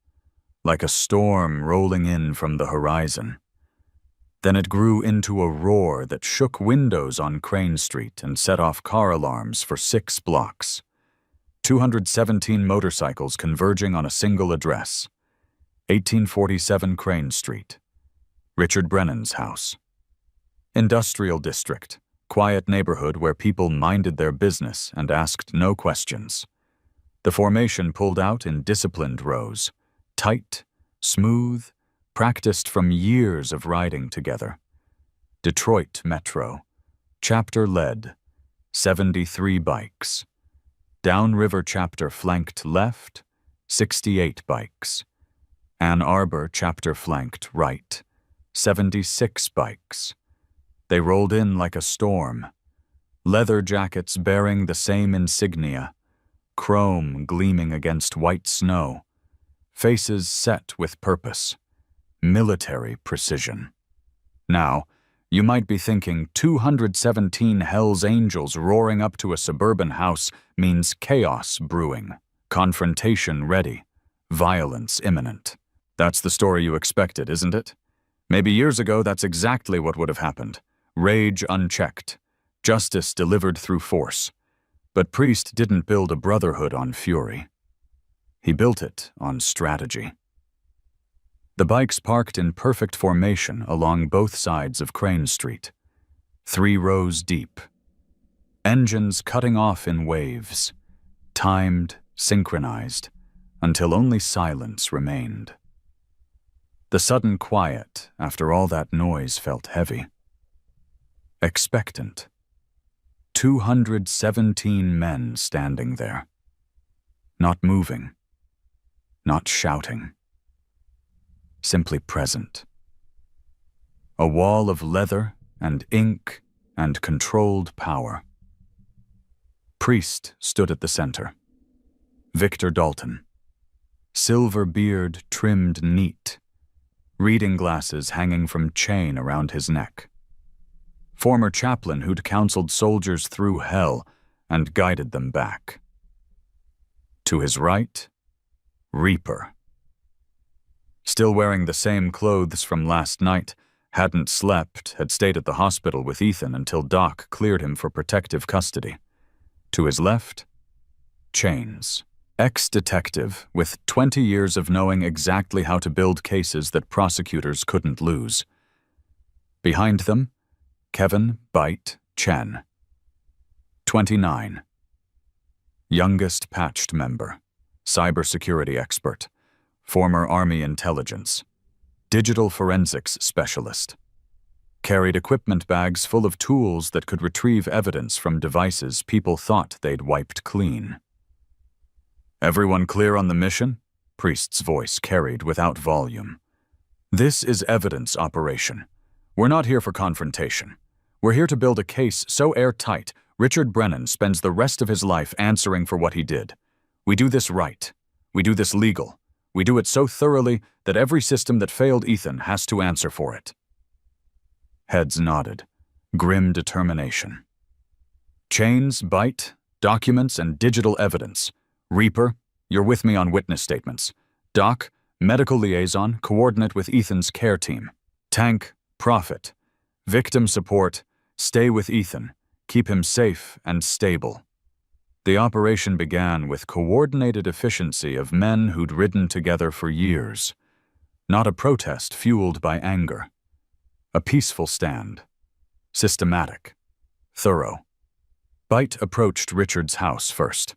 Like a storm rolling in from the horizon. Then it grew into a roar that shook windows on Crane Street and set off car alarms for 6 blocks. 217 motorcycles converging on a single address. 1847 Crane Street. Richard Brennan's house. Industrial district. Quiet neighborhood where people minded their business and asked no questions. The formation pulled out in disciplined rows. Tight, smooth, practiced from years of riding together. Detroit Metro. Chapter led. 73 bikes. Downriver Chapter flanked left. 68 bikes. Ann Arbor Chapter flanked right. 76 bikes. They rolled in like a storm. Leather jackets bearing the same insignia. Chrome gleaming against white snow. Faces set with purpose. Military precision. Now, you might be thinking 217 Hells Angels roaring up to a suburban house means chaos brewing, confrontation ready, violence imminent. That's the story you expected, isn't it? Maybe years ago that's exactly what would have happened. Rage unchecked. Justice delivered through force. But Priest didn't build a brotherhood on fury. He built it on strategy. The bikes parked in perfect formation along both sides of Crane Street. 3 rows deep. Engines cutting off in waves. Timed, synchronized, until only silence remained. The sudden quiet after all that noise felt heavy. Expectant. 217 men standing there. Not moving. Not shouting. Simply present. A wall of leather and ink and controlled power. Priest stood at the center. Victor Dalton. Silver beard trimmed neat. Reading glasses hanging from chain around his neck. Former chaplain who'd counseled soldiers through hell and guided them back. To his right, Reaper. Still wearing the same clothes from last night, hadn't slept, had stayed at the hospital with Ethan until Doc cleared him for protective custody. To his left, Chains. Ex-detective with 20 years of knowing exactly how to build cases that prosecutors couldn't lose. Behind them, Kevin, Bite, Chen. 29. Youngest patched member. Cybersecurity expert. Former Army intelligence. Digital forensics specialist. Carried equipment bags full of tools that could retrieve evidence from devices people thought they'd wiped clean. Everyone clear on the mission? Priest's voice carried without volume. This is evidence operation. We're not here for confrontation. We're here to build a case so airtight, Richard Brennan spends the rest of his life answering for what he did. We do this right. We do this legal. We do it so thoroughly that every system that failed Ethan has to answer for it. Heads nodded. Grim determination. Chains, bite, documents, and digital evidence. Reaper, you're with me on witness statements. Doc, medical liaison, coordinate with Ethan's care team. Tank, Prophet. Victim support, stay with Ethan. Keep him safe and stable. The operation began with coordinated efficiency of men who'd ridden together for years. Not a protest fueled by anger. A peaceful stand. Systematic. Thorough. Bite approached Richard's house first.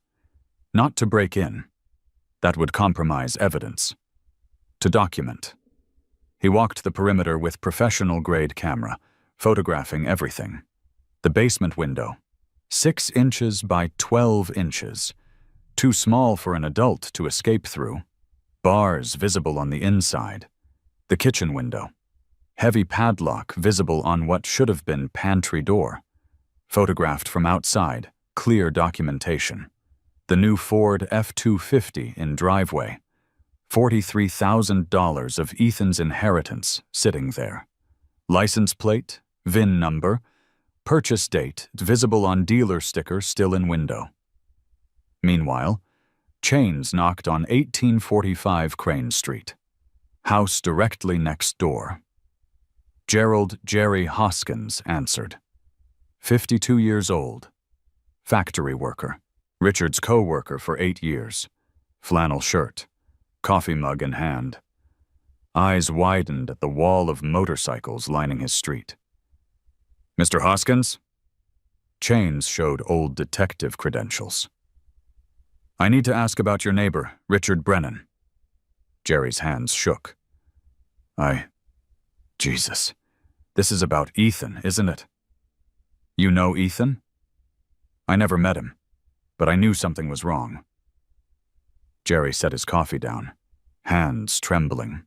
Not to break in. That would compromise evidence. To document. He walked the perimeter with professional-grade camera, photographing everything. The basement window. 6 inches by 12 inches. Too small for an adult to escape through. Bars visible on the inside. The kitchen window. Heavy padlock visible on what should have been pantry door. Photographed from outside, clear documentation. The new Ford F-250 in driveway. $43,000 of Ethan's inheritance sitting there. License plate, VIN number, purchase date visible on dealer sticker still in window. Meanwhile, chains knocked on 1845 Crane Street. House directly next door. Gerald Jerry Hoskins answered. 52 years old. Factory worker. Richard's co-worker for 8 years. Flannel shirt. Coffee mug in hand. Eyes widened at the wall of motorcycles lining his street. Mr. Hoskins? Chains showed old detective credentials. I need to ask about your neighbor, Richard Brennan. Jerry's hands shook. Jesus. This is about Ethan, isn't it? You know Ethan? I never met him, but I knew something was wrong. Jerry set his coffee down, hands trembling.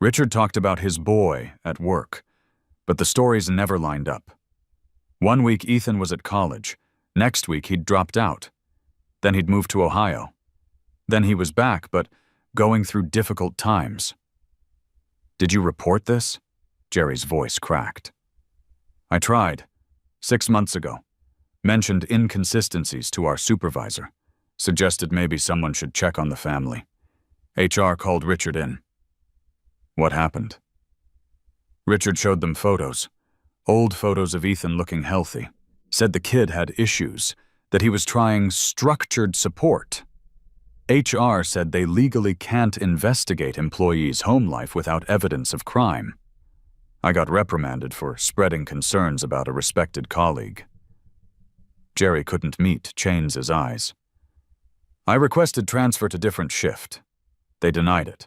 Richard talked about his boy at work, but the stories never lined up. One week Ethan was at college, next week he'd dropped out. Then he'd moved to Ohio. Then he was back, but going through difficult times. Did you report this? Jerry's voice cracked. I tried, 6 months ago. Mentioned inconsistencies to our supervisor. Suggested maybe someone should check on the family. HR called Richard in. What happened? Richard showed them photos. Old photos of Ethan looking healthy. Said the kid had issues, that he was trying structured support. HR said they legally can't investigate employees' home life without evidence of crime. I got reprimanded for spreading concerns about a respected colleague. Jerry couldn't meet Chains's eyes. I requested transfer to different shift. They denied it.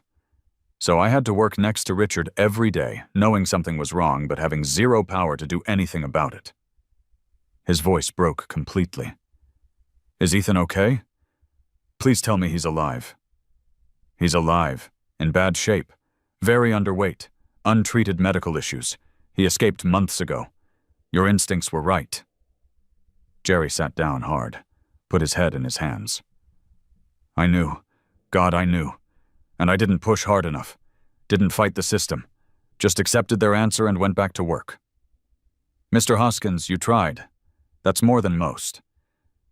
So I had to work next to Richard every day, knowing something was wrong but having zero power to do anything about it. His voice broke completely. Is Ethan okay? Please tell me he's alive. He's alive, in bad shape, very underweight, untreated medical issues. He escaped months ago. Your instincts were right. Jerry sat down hard, put his head in his hands. I knew. God, I knew. And I didn't push hard enough. Didn't fight the system. Just accepted their answer and went back to work. Mr. Hoskins, you tried. That's more than most.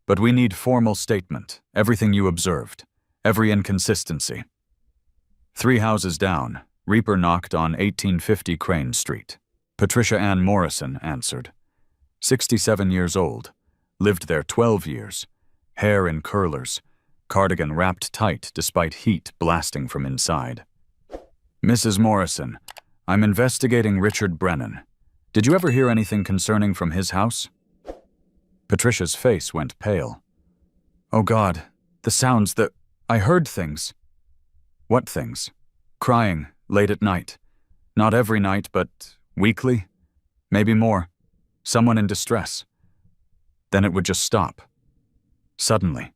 But we need formal statement, everything you observed, every inconsistency. 3 houses down, Reaper knocked on 1850 Crane Street. Patricia Ann Morrison answered. 67 years old, lived there 12 years, hair in curlers, cardigan wrapped tight despite heat blasting from inside. Mrs. Morrison, I'm investigating Richard Brennan. Did you ever hear anything concerning from his house? Patricia's face went pale. "Oh God, the sounds that... I heard things." "What things?" "Crying, late at night. Not every night, but weekly? Maybe more. Someone in distress. Then it would just stop. Suddenly.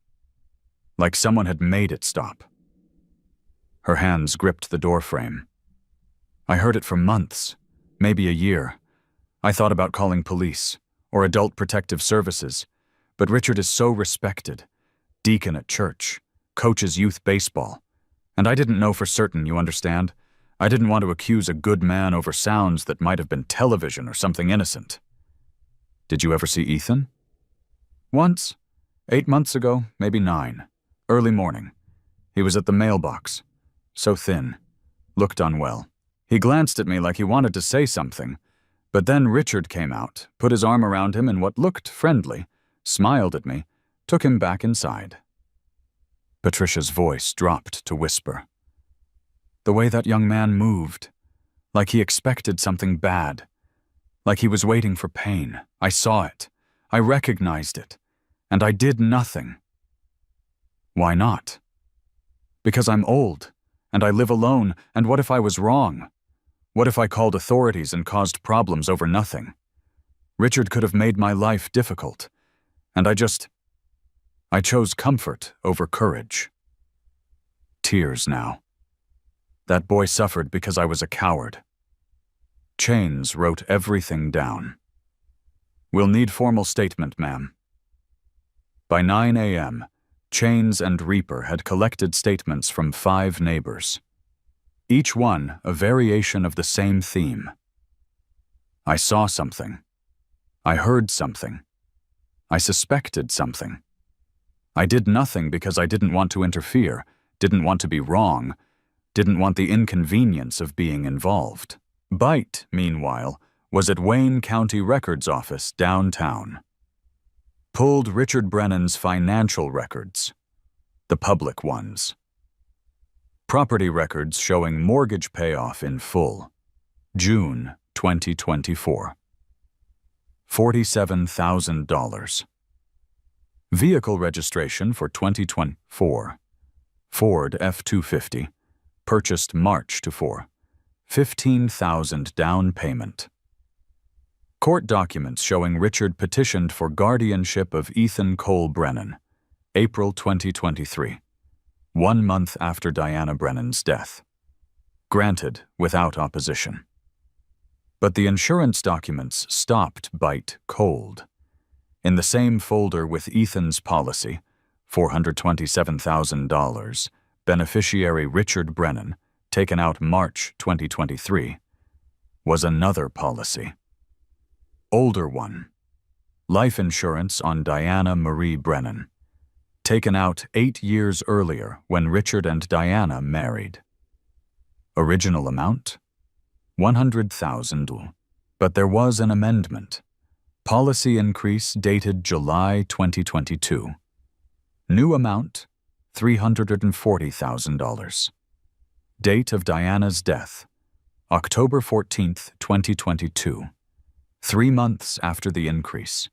Like someone had made it stop." Her hands gripped the doorframe. "I heard it for months, maybe a year. I thought about calling police, or Adult Protective Services, but Richard is so respected. Deacon at church, coaches youth baseball. And I didn't know for certain, you understand? I didn't want to accuse a good man over sounds that might have been television or something innocent." "Did you ever see Ethan?" "Once. 8 months ago, maybe 9. Early morning. He was at the mailbox. So thin. Looked unwell. He glanced at me like he wanted to say something, but then Richard came out, put his arm around him in what looked friendly, smiled at me, took him back inside." Patricia's voice dropped to whisper. "The way that young man moved, like he expected something bad, like he was waiting for pain. I saw it. I recognized it. And I did nothing." "Why not?" "Because I'm old, and I live alone, and what if I was wrong? What if I called authorities and caused problems over nothing? Richard could have made my life difficult, and I chose comfort over courage." Tears now. "That boy suffered because I was a coward." Chains wrote everything down. "We'll need formal statement, ma'am." By 9 a.m., Chains and Reaper had collected statements from 5 neighbors. Each one a variation of the same theme. "I saw something. I heard something. I suspected something. I did nothing because I didn't want to interfere, didn't want to be wrong, didn't want the inconvenience of being involved." Bite, meanwhile, was at Wayne County Records Office downtown. Pulled Richard Brennan's financial records, the public ones. Property records showing mortgage payoff in full. June 2024. $47,000. Vehicle registration for 2024. Ford F-250. Purchased March to 4. $15,000 down payment. Court documents showing Richard petitioned for guardianship of Ethan Cole Brennan. April 2023. 1 month after Diana Brennan's death. Granted without opposition. But the insurance documents stopped Bite cold. In the same folder with Ethan's policy, $427,000, beneficiary Richard Brennan, taken out March 2023, was another policy. Older one. Life insurance on Diana Marie Brennan, taken out 8 years earlier when Richard and Diana married. Original amount? $100,000. But there was an amendment. Policy increase dated July 2022. New amount, $340,000. Date of Diana's death, October 14, 2022. 3 months after the increase.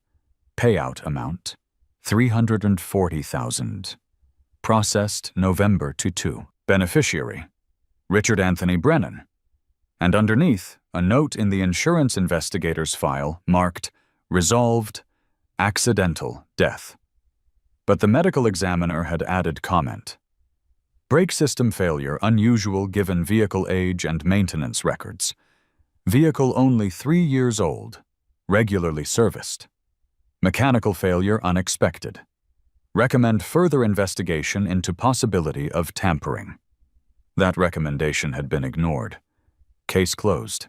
Payout amount, $340,000. Processed November 2. Beneficiary, Richard Anthony Brennan. And underneath, a note in the insurance investigator's file marked, resolved, accidental death. But the medical examiner had added comment. Brake system failure unusual given vehicle age and maintenance records. Vehicle only 3 years old, regularly serviced. Mechanical failure unexpected. Recommend further investigation into possibility of tampering. That recommendation had been ignored. Case closed.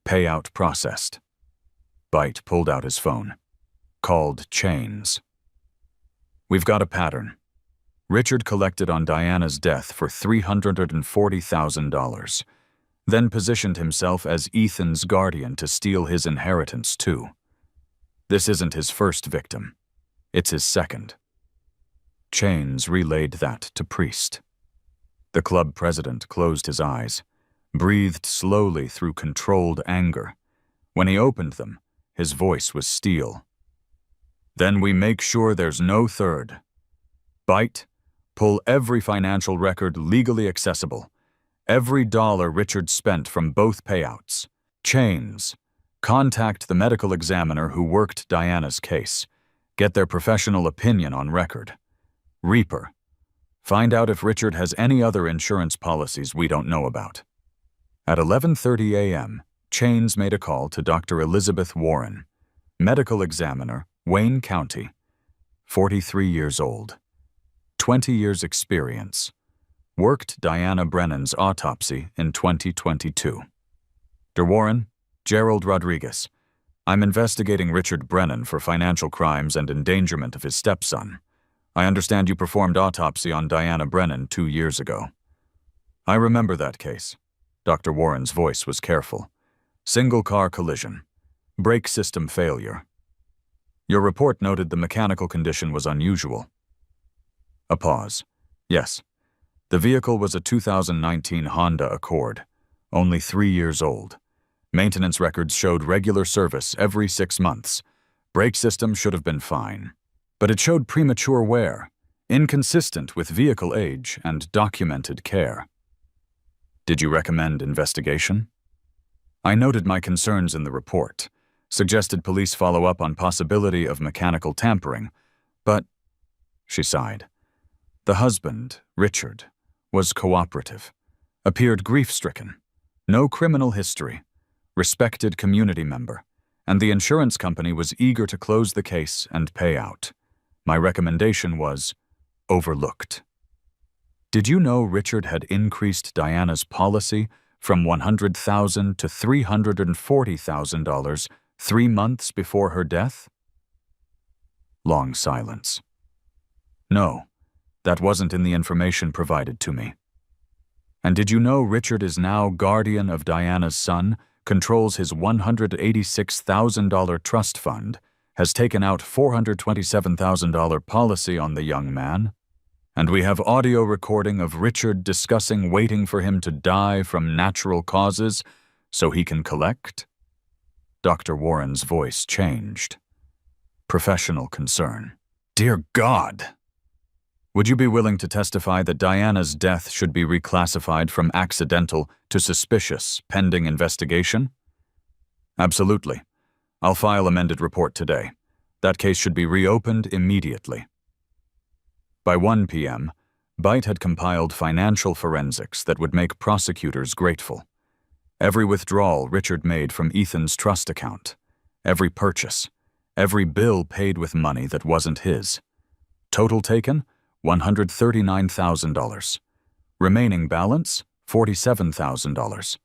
Payout processed. Bite pulled out his phone. Called Chains. We've got a pattern. Richard collected on Diana's death for $340,000, then positioned himself as Ethan's guardian to steal his inheritance too. This isn't his first victim. It's his second. Chains relayed that to Priest. The club president closed his eyes, breathed slowly through controlled anger. When he opened them, his voice was steel. Then we make sure there's no third. Bite, pull every financial record legally accessible. Every dollar Richard spent from both payouts. Chains, contact the medical examiner who worked Diana's case. Get their professional opinion on record. Reaper, find out if Richard has any other insurance policies we don't know about. At 11:30 a.m., Chains made a call to Dr. Elizabeth Warren, medical examiner, Wayne County, 43 years old, 20 years experience, worked Diana Brennan's autopsy in 2022. Dr. Warren, Gerald Rodriguez, I'm investigating Richard Brennan for financial crimes and endangerment of his stepson. I understand you performed autopsy on Diana Brennan 2 years ago. I remember that case. Dr. Warren's voice was careful. Single-car collision. Brake system failure. Your report noted the mechanical condition was unusual. A pause. Yes. The vehicle was a 2019 Honda Accord, only 3 years old. Maintenance records showed regular service every 6 months. Brake system should have been fine. But it showed premature wear, inconsistent with vehicle age and documented care. Did you recommend investigation? I noted my concerns in the report, suggested police follow up on possibility of mechanical tampering, but, she sighed. The husband, Richard, was cooperative, appeared grief-stricken, no criminal history, respected community member, and the insurance company was eager to close the case and pay out. My recommendation was overlooked. Did you know Richard had increased Diana's policy from $100,000 to $340,000 3 months before her death? Long silence. No, that wasn't in the information provided to me. And did you know Richard is now guardian of Diana's son, controls his $186,000 trust fund, has taken out $427,000 policy on the young man? And we have audio recording of Richard discussing waiting for him to die from natural causes so he can collect? Dr. Warren's voice changed. Professional concern. Dear God! Would you be willing to testify that Diana's death should be reclassified from accidental to suspicious pending investigation? Absolutely. I'll file amended report today. That case should be reopened immediately. By 1 p.m., Bite had compiled financial forensics that would make prosecutors grateful. Every withdrawal Richard made from Ethan's trust account, every purchase, every bill paid with money that wasn't his. Total taken, $139,000. Remaining balance, $47,000.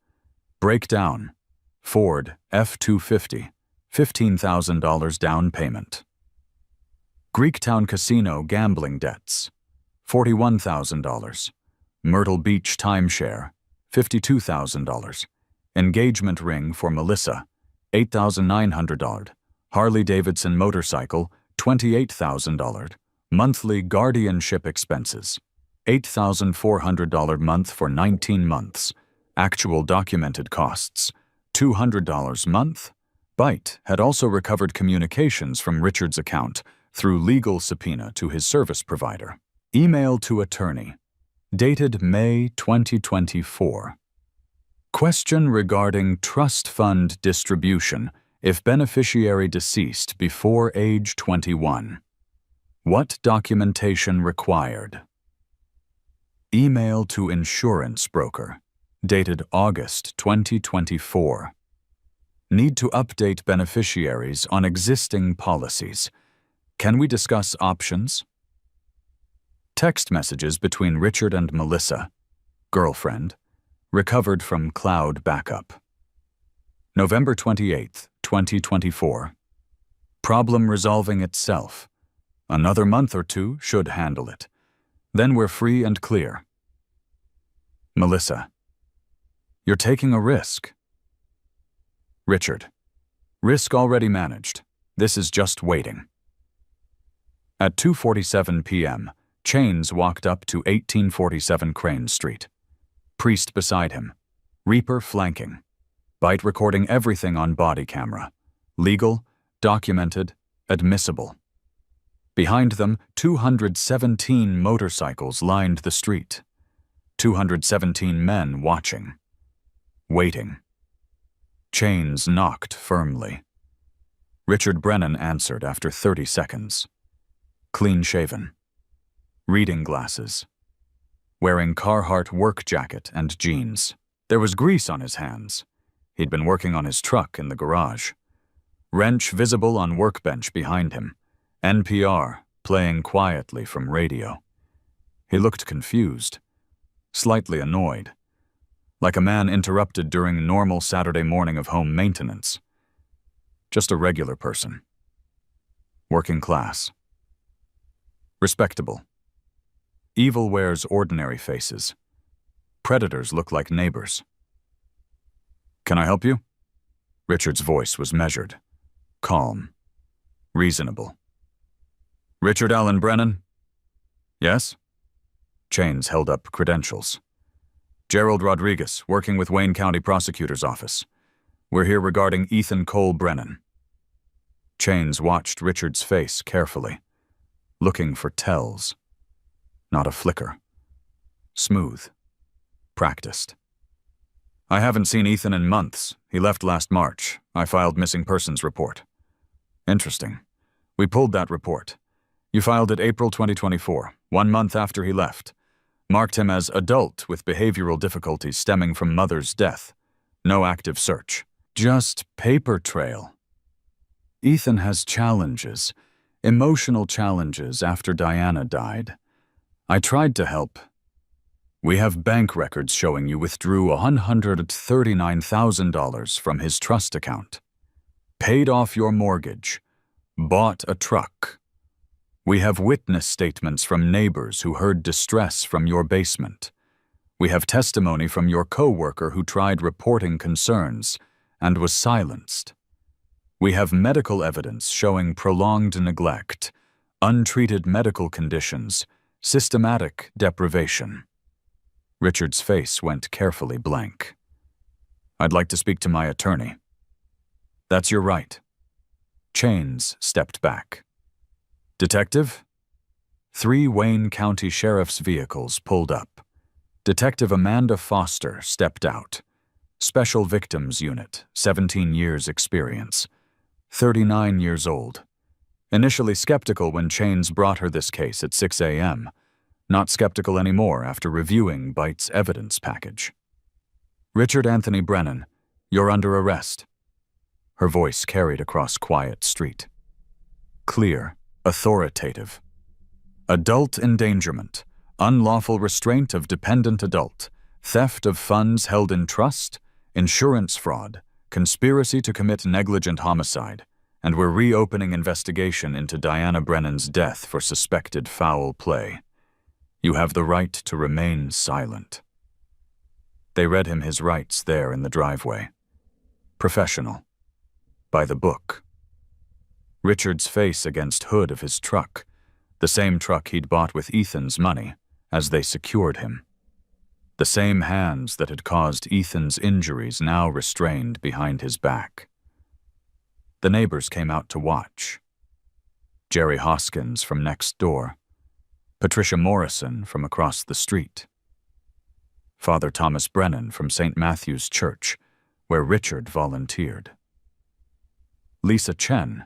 Breakdown, Ford F-250, $15,000 down payment. Greektown Casino gambling debts, $41,000. Myrtle Beach timeshare, $52,000. Engagement ring for Melissa, $8,900. Harley-Davidson motorcycle, $28,000. Monthly guardianship expenses, $8,400 month for 19 months. Actual documented costs, $200 month. Bite had also recovered communications from Richard's account through legal subpoena to his service provider. Email to attorney, dated May 2024. Question regarding trust fund distribution if beneficiary deceased before age 21. What documentation required? Email to insurance broker, dated August 2024. Need to update beneficiaries on existing policies. Can we discuss options? Text messages between Richard and Melissa, girlfriend, recovered from cloud backup. November 28, 2024. Problem resolving itself. Another month or two should handle it. Then we're free and clear. Melissa. You're taking a risk. Richard. Risk already managed. This is just waiting. At 2:47 p.m., Chains walked up to 1847 Crane Street. Priest beside him. Reaper flanking. Bite recording everything on body camera. Legal, documented, admissible. Behind them, 217 motorcycles lined the street. 217 men watching. Waiting. Chains knocked firmly. Richard Brennan answered after 30 seconds. Clean-shaven. Reading glasses. Wearing Carhartt work jacket and jeans. There was grease on his hands. He'd been working on his truck in the garage. Wrench visible on workbench behind him. NPR playing quietly from radio. He looked confused, slightly annoyed, like a man interrupted during normal Saturday morning of home maintenance. Just a regular person. Working class. Respectable. Evil wears ordinary faces. Predators look like neighbors. "Can I help you?" Richard's voice was measured, calm, reasonable. "Richard Allen Brennan?" "Yes?" Chains held up credentials. "Gerald Rodriguez, working with Wayne County Prosecutor's Office. We're here regarding Ethan Cole Brennan." Chains watched Richard's face carefully, looking for tells. Not a flicker. Smooth. Practiced. "I haven't seen Ethan in months. He left last March. I filed missing persons report." "Interesting. We pulled that report. You filed it April 2024, 1 month after he left. Marked him as adult with behavioral difficulties stemming from mother's death. No active search. Just paper trail." "Ethan has challenges, emotional challenges after Diana died. I tried to help. We have bank records showing you withdrew $139,000 from his trust account. Paid off your mortgage. Bought a truck. We have witness statements from neighbors who heard distress from your basement. We have testimony from your co-worker who tried reporting concerns and was silenced. We have medical evidence showing prolonged neglect, untreated medical conditions, systematic deprivation." Richard's face went carefully blank. "I'd like to speak to my attorney." "That's your right." Chains stepped back. "Detective?" 3 Wayne County Sheriff's vehicles pulled up. Detective Amanda Foster stepped out. Special Victims Unit, 17 years experience. 39 years old. Initially skeptical when Chains brought her this case at 6 a.m., not skeptical anymore after reviewing Bite's evidence package. "Richard Anthony Brennan, you're under arrest." Her voice carried across quiet street. Clear, authoritative. Adult endangerment, unlawful restraint of dependent adult, theft of funds held in trust, insurance fraud, conspiracy to commit negligent homicide, and we're reopening investigation into Diana Brennan's death for suspected foul play. You have the right to remain silent. They read him his rights there in the driveway. Professional. By the book. Richard's face against hood of his truck, the same truck he'd bought with Ethan's money, as they secured him. The same hands that had caused Ethan's injuries now restrained behind his back. The neighbors came out to watch. Jerry Hoskins from next door. Patricia Morrison from across the street. Father Thomas Brennan from St. Matthew's Church, where Richard volunteered. Lisa Chen,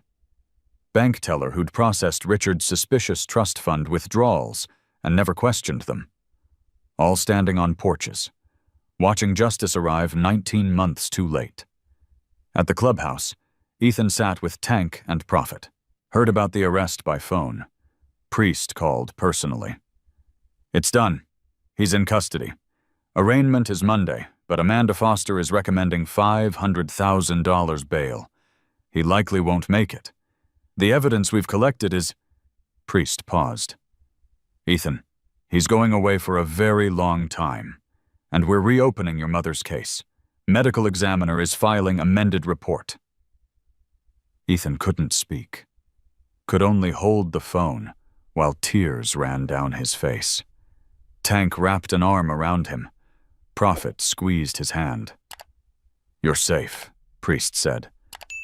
bank teller who'd processed Richard's suspicious trust fund withdrawals and never questioned them. All standing on porches, watching justice arrive 19 months too late. At the clubhouse, Ethan sat with Tank and Prophet, heard about the arrest by phone. Priest called personally. "It's done. He's in custody. Arraignment is Monday, but Amanda Foster is recommending $500,000 bail. He likely won't make it. The evidence we've collected is—" Priest paused. "Ethan, he's going away for a very long time, and we're reopening your mother's case. Medical examiner is filing amended report." Ethan couldn't speak, could only hold the phone while tears ran down his face. Tank wrapped an arm around him. Prophet squeezed his hand. "You're safe," Priest said.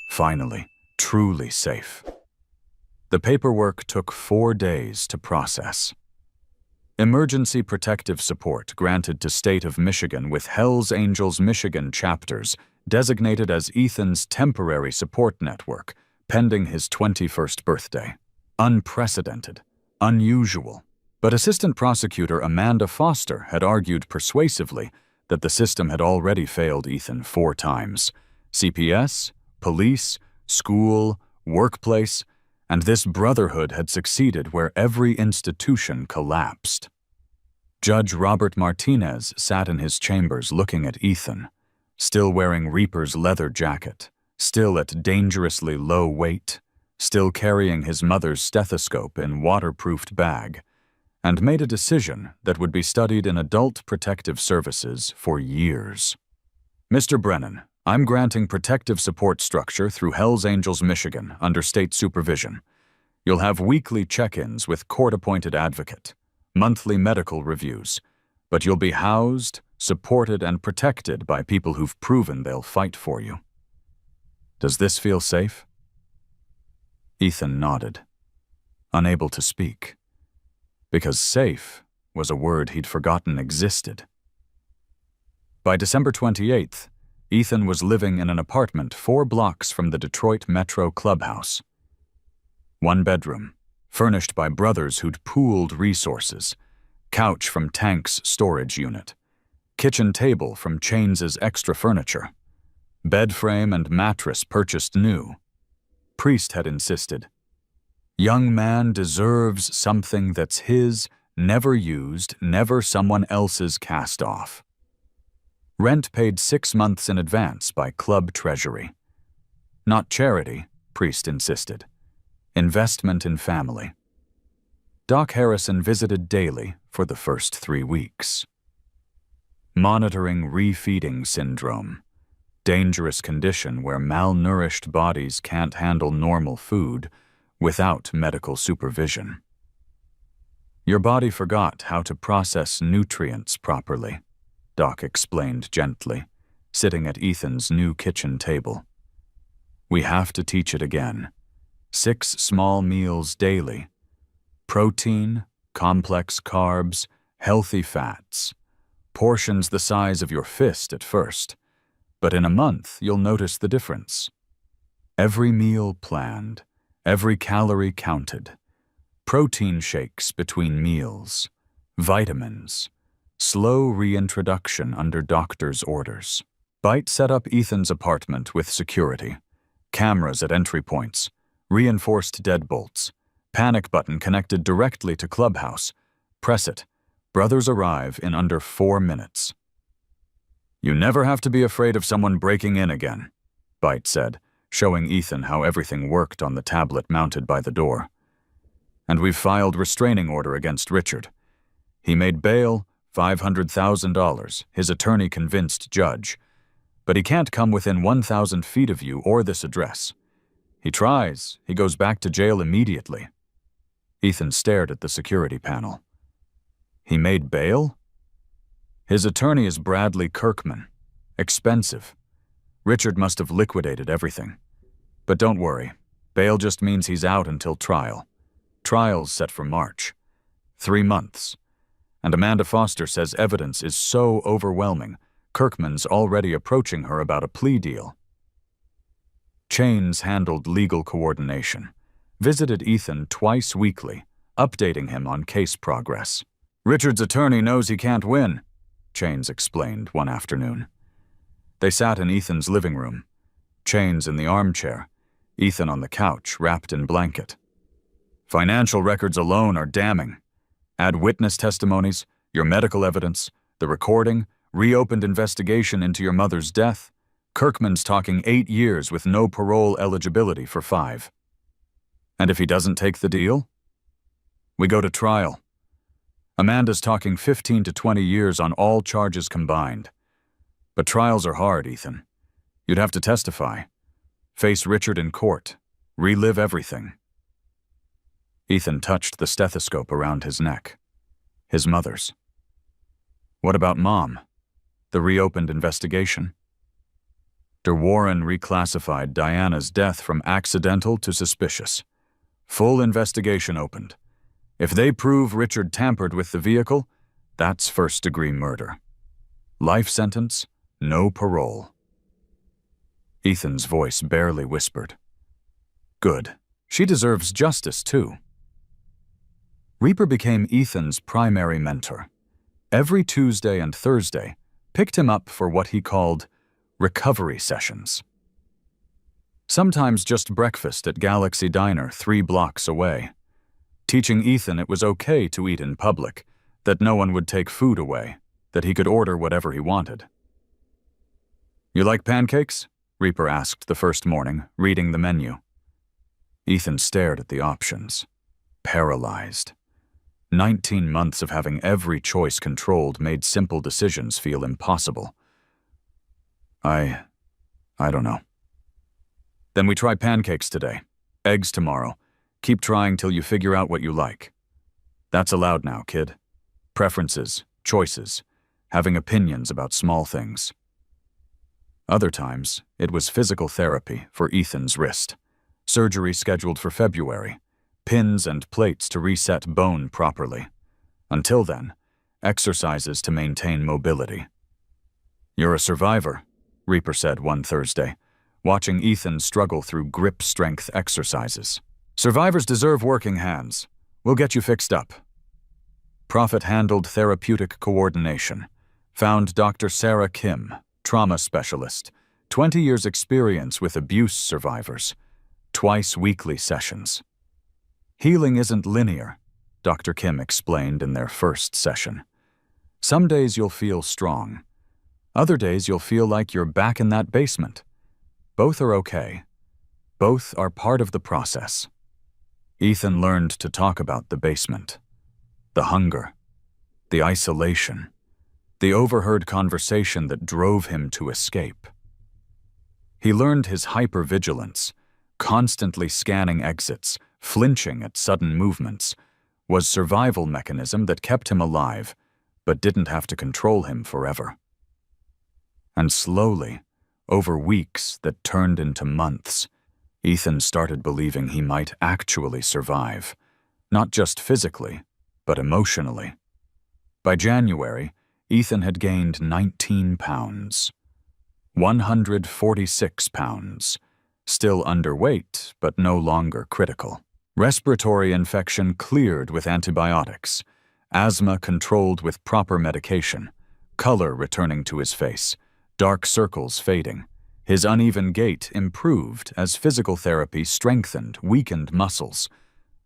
"Finally, truly safe." The paperwork took 4 days to process. Emergency protective support granted to State of Michigan with Hells Angels Michigan chapters designated as Ethan's temporary support network, pending his 21st birthday. Unprecedented, unusual. But Assistant Prosecutor Amanda Foster had argued persuasively that the system had already failed Ethan 4 times. CPS, police, school, workplace, and this brotherhood had succeeded where every institution collapsed. Judge Robert Martinez sat in his chambers looking at Ethan, still wearing Reaper's leather jacket, still at dangerously low weight, still carrying his mother's stethoscope in waterproofed bag, and made a decision that would be studied in adult protective services for years. Mr. Brennan, I'm granting protective support structure through Hells Angels Michigan under state supervision. You'll have weekly check-ins with court-appointed advocate, monthly medical reviews, but you'll be housed, supported, and protected by people who've proven they'll fight for you. Does this feel safe? Ethan nodded, unable to speak, because safe was a word he'd forgotten existed. By December 28th, Ethan was living in an apartment 4 blocks from the Detroit Metro Clubhouse. 1 bedroom, furnished by brothers who'd pooled resources, couch from Tank's storage unit, kitchen table from Chains's extra furniture, bed frame and mattress purchased new. Priest had insisted, "Young man deserves something that's his, never used, never someone else's cast off." Rent paid 6 months in advance by club treasury. Not charity, Priest insisted. Investment in family. Doc Harrison visited daily for the first 3 weeks. Monitoring refeeding syndrome, dangerous condition where malnourished bodies can't handle normal food without medical supervision. Your body forgot how to process nutrients properly, Doc explained gently, sitting at Ethan's new kitchen table. We have to teach it again. 6 small meals daily. Protein, complex carbs, healthy fats. Portions the size of your fist at first, but in a month you'll notice the difference. Every meal planned, every calorie counted. Protein shakes between meals. Vitamins. Slow reintroduction under doctor's orders. Bite set up Ethan's apartment with security. Cameras at entry points. Reinforced deadbolts. Panic button connected directly to Clubhouse. Press it. Brothers arrive in under 4 minutes. You never have to be afraid of someone breaking in again, Bite said, showing Ethan how everything worked on the tablet mounted by the door. And we've filed restraining order against Richard. He made bail, $500,000, his attorney convinced judge. But he can't come within 1,000 feet of you or this address. He tries, he goes back to jail immediately. Ethan stared at the security panel. He made bail? His attorney is Bradley Kirkman. Expensive. Richard must have liquidated everything. But don't worry, bail just means he's out until trial. Trial's set for March. 3 months. And Amanda Foster says evidence is so overwhelming, Kirkman's already approaching her about a plea deal. Chains handled legal coordination, visited Ethan twice weekly, updating him on case progress. Richard's attorney knows he can't win, Chains explained one afternoon. They sat in Ethan's living room, Chains in the armchair, Ethan on the couch wrapped in blanket. Financial records alone are damning. Add witness testimonies, your medical evidence, the recording, reopened investigation into your mother's death. Kirkman's talking 8 years with no parole eligibility for 5. And if he doesn't take the deal? We go to trial. Amanda's talking 15 to 20 years on all charges combined. But trials are hard, Ethan. You'd have to testify. Face Richard in court. Relive everything. Ethan touched the stethoscope around his neck. His mother's. What about Mom? The reopened investigation? DeWarren reclassified Diana's death from accidental to suspicious. Full investigation opened. If they prove Richard tampered with the vehicle, that's first-degree murder. Life sentence, no parole. Ethan's voice barely whispered. Good. She deserves justice, too. Reaper became Ethan's primary mentor. Every Tuesday and Thursday, picked him up for what he called recovery sessions. Sometimes just breakfast at Galaxy Diner 3 blocks away, teaching Ethan it was okay to eat in public, that no one would take food away, that he could order whatever he wanted. You like pancakes? Reaper asked the first morning, reading the menu. Ethan stared at the options, paralyzed. 19 months of having every choice controlled made simple decisions feel impossible. I don't know. Then we try pancakes today, eggs tomorrow. Keep trying till you figure out what you like. That's allowed now, kid. Preferences, choices, having opinions about small things. Other times, it was physical therapy for Ethan's wrist, surgery scheduled for February, pins and plates to reset bone properly. Until then, exercises to maintain mobility. You're a survivor, Reaper said one Thursday, watching Ethan struggle through grip strength exercises. Survivors deserve working hands. We'll get you fixed up. Prophet-handled therapeutic coordination. Found Dr. Sarah Kim, trauma specialist, 20 years experience with abuse survivors, twice weekly sessions. Healing isn't linear, Dr. Kim explained in their first session. Some days you'll feel strong. Other days you'll feel like you're back in that basement. Both are okay. Both are part of the process. Ethan learned to talk about the basement, the hunger, the isolation, the overheard conversation that drove him to escape. He learned his hypervigilance, constantly scanning exits, flinching at sudden movements, was survival mechanism that kept him alive, but didn't have to control him forever. And slowly, over weeks that turned into months, Ethan started believing he might actually survive, not just physically, but emotionally. By January, Ethan had gained 19 pounds. 146 pounds. Still underweight, but no longer critical. Respiratory infection cleared with antibiotics. Asthma controlled with proper medication. Color returning to his face. Dark circles fading. His uneven gait improved as physical therapy strengthened weakened muscles.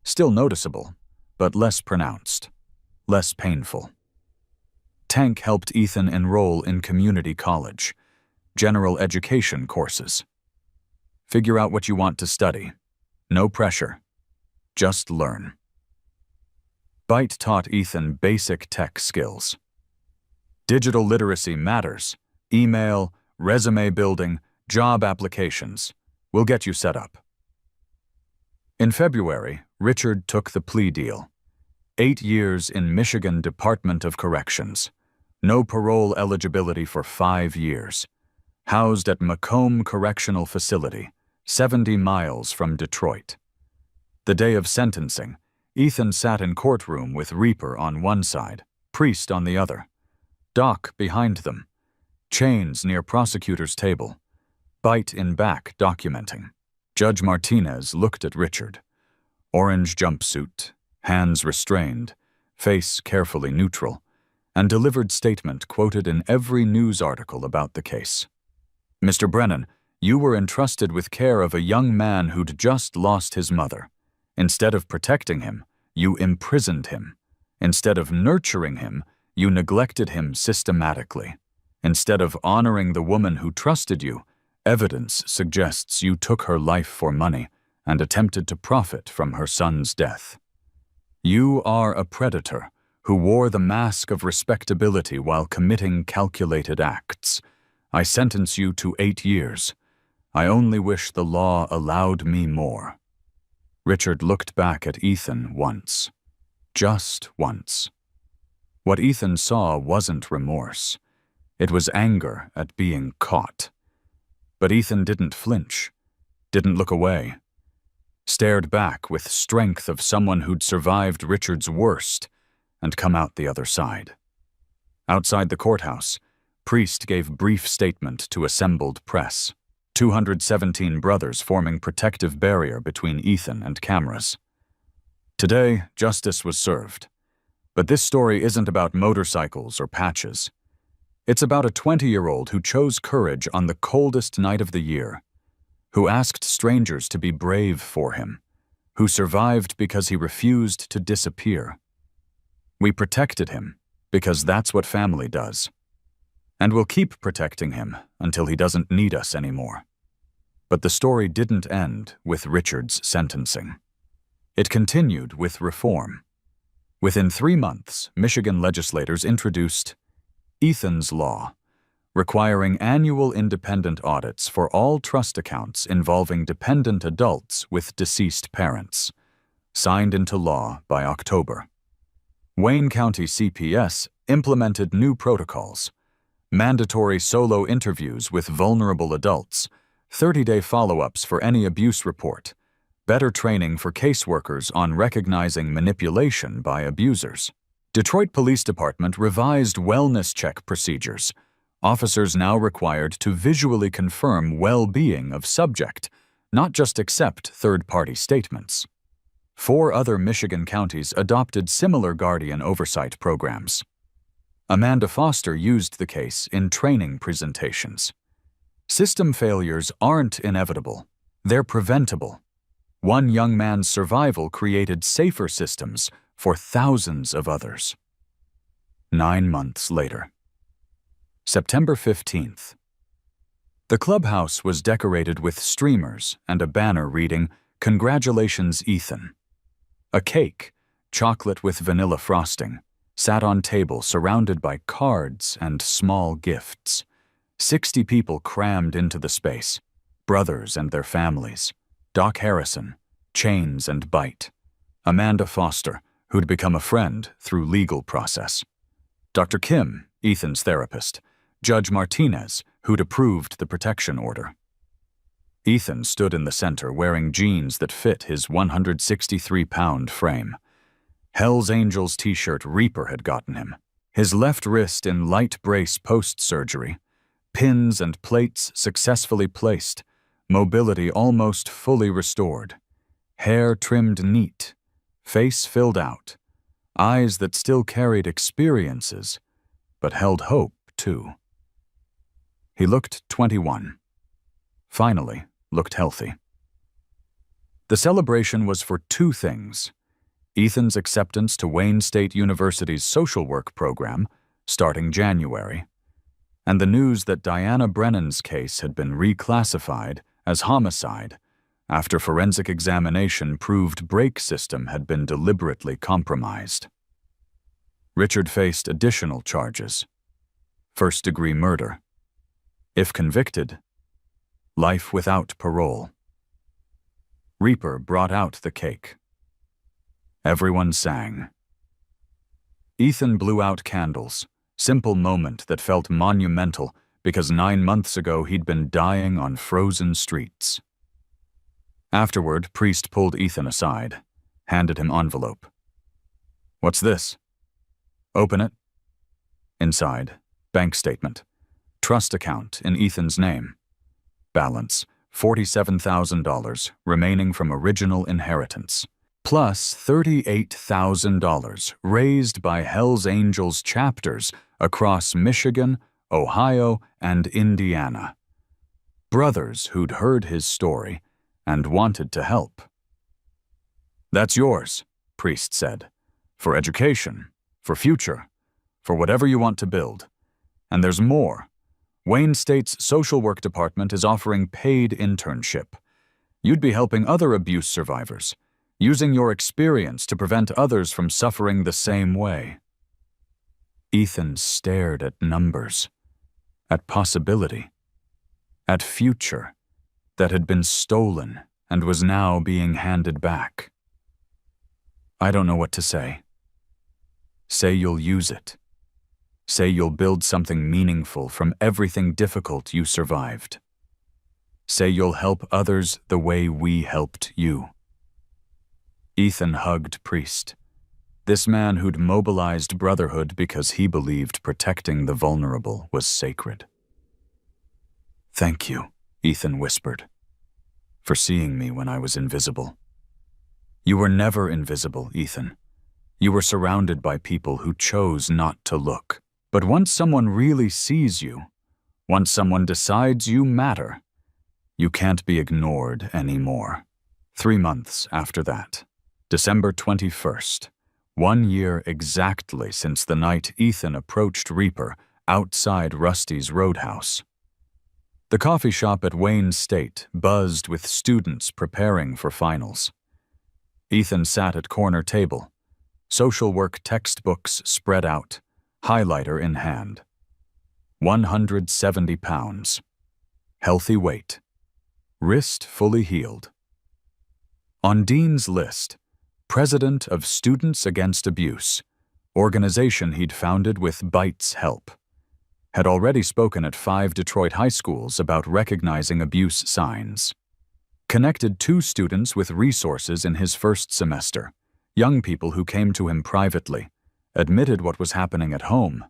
Still noticeable, but less pronounced. Less painful. Tank helped Ethan enroll in community college. General education courses. Figure out what you want to study. No pressure. Just learn. Byte taught Ethan basic tech skills. Digital literacy matters. Email, resume building, job applications. We'll get you set up. In February, Richard took the plea deal. 8 years in Michigan Department of Corrections. No parole eligibility for 5 years. Housed at Macomb Correctional Facility, 70 miles from Detroit. The day of sentencing, Ethan sat in courtroom with Reaper on one side, Priest on the other. Doc behind them. Chains near prosecutor's table. Byte in back documenting. Judge Martinez looked at Richard. Orange jumpsuit, hands restrained, face carefully neutral, and delivered statement quoted in every news article about the case. Mr. Brennan, you were entrusted with care of a young man who'd just lost his mother. Instead of protecting him, you imprisoned him. Instead of nurturing him, you neglected him systematically. Instead of honoring the woman who trusted you, evidence suggests you took her life for money and attempted to profit from her son's death. You are a predator who wore the mask of respectability while committing calculated acts. I sentence you to 8 years. I only wish the law allowed me more. Richard looked back at Ethan once. Just once. What Ethan saw wasn't remorse. It was anger at being caught. But Ethan didn't flinch, didn't look away. stared back with strength of someone who'd survived Richard's worst and come out the other side. Outside the courthouse, Priest gave brief statement to assembled press. 217 brothers forming protective barrier between Ethan and cameras. Today, justice was served. But this story isn't about motorcycles or patches. It's about a 20-year-old who chose courage on the coldest night of the year, who asked strangers to be brave for him, who survived because he refused to disappear. We protected him because that's what family does. And we'll keep protecting him until he doesn't need us anymore. But the story didn't end with Richard's sentencing. It continued with reform. Within 3 months, Michigan legislators introduced Ethan's Law, requiring annual independent audits for all trust accounts involving dependent adults with deceased parents, signed into law by October. Wayne County CPS implemented new protocols, mandatory solo interviews with vulnerable adults, 30-day follow-ups for any abuse report, better training for caseworkers on recognizing manipulation by abusers. Detroit Police Department revised wellness check procedures. Officers now required to visually confirm well-being of subject, not just accept third-party statements. 4 other Michigan counties adopted similar guardian oversight programs. Amanda Foster used the case in training presentations. System failures aren't inevitable. They're preventable. One young man's survival created safer systems for thousands of others. 9 months later. September 15th. The clubhouse was decorated with streamers and a banner reading, "Congratulations, Ethan." A cake, chocolate with vanilla frosting, sat on table surrounded by cards and small gifts. 60 people crammed into the space, brothers and their families. Doc Harrison, Chains and Bite. Amanda Foster, who'd become a friend through legal process. Dr. Kim, Ethan's therapist. Judge Martinez, who'd approved the protection order. Ethan stood in the center wearing jeans that fit his 163-pound frame. Hell's Angels t-shirt Reaper had gotten him. His left wrist in light brace post-surgery. Pins and plates successfully placed. Mobility almost fully restored. Hair trimmed neat. Face filled out. Eyes that still carried experiences, but held hope, too. He looked 21. Finally, looked healthy. The celebration was for 2 things: Ethan's acceptance to Wayne State University's social work program, starting January, and the news that Diana Brennan's case had been reclassified as homicide after forensic examination proved brake system had been deliberately compromised. Richard faced additional charges: first-degree murder. If convicted, life without parole. Reaper brought out the cake. Everyone sang. Ethan blew out candles, simple moment that felt monumental because 9 months ago he'd been dying on frozen streets. Afterward, Priest pulled Ethan aside, handed him envelope. "What's this?" "Open it." Inside, bank statement. Trust account in Ethan's name. Balance, $47,000 remaining from original inheritance, plus $38,000 raised by Hell's Angels chapters across Michigan, Ohio, and Indiana. Brothers who'd heard his story and wanted to help. "That's yours," Priest said, "for education, for future, for whatever you want to build. And there's more. Wayne State's social work department is offering paid internship. You'd be helping other abuse survivors, using your experience to prevent others from suffering the same way." Ethan stared at numbers, at possibility, at future that had been stolen and was now being handed back. "I don't know what to say." "Say you'll use it. Say you'll build something meaningful from everything difficult you survived. Say you'll help others the way we helped you." Ethan hugged Priest, this man who'd mobilized Brotherhood because he believed protecting the vulnerable was sacred. "Thank you," Ethan whispered, "for seeing me when I was invisible." "You were never invisible, Ethan. You were surrounded by people who chose not to look. But once someone really sees you, once someone decides you matter, you can't be ignored anymore." 3 months after that, December 21st, 1 year exactly since the night Ethan approached Reaper outside Rusty's Roadhouse. The coffee shop at Wayne State buzzed with students preparing for finals. Ethan sat at corner table, social work textbooks spread out, highlighter in hand. 170 pounds. Healthy weight. Wrist fully healed. On Dean's list, President of Students Against Abuse, organization he'd founded with Bite's help. Had already spoken at 5 Detroit high schools about recognizing abuse signs. Connected 2 students with resources in his first semester, young people who came to him privately, admitted what was happening at home,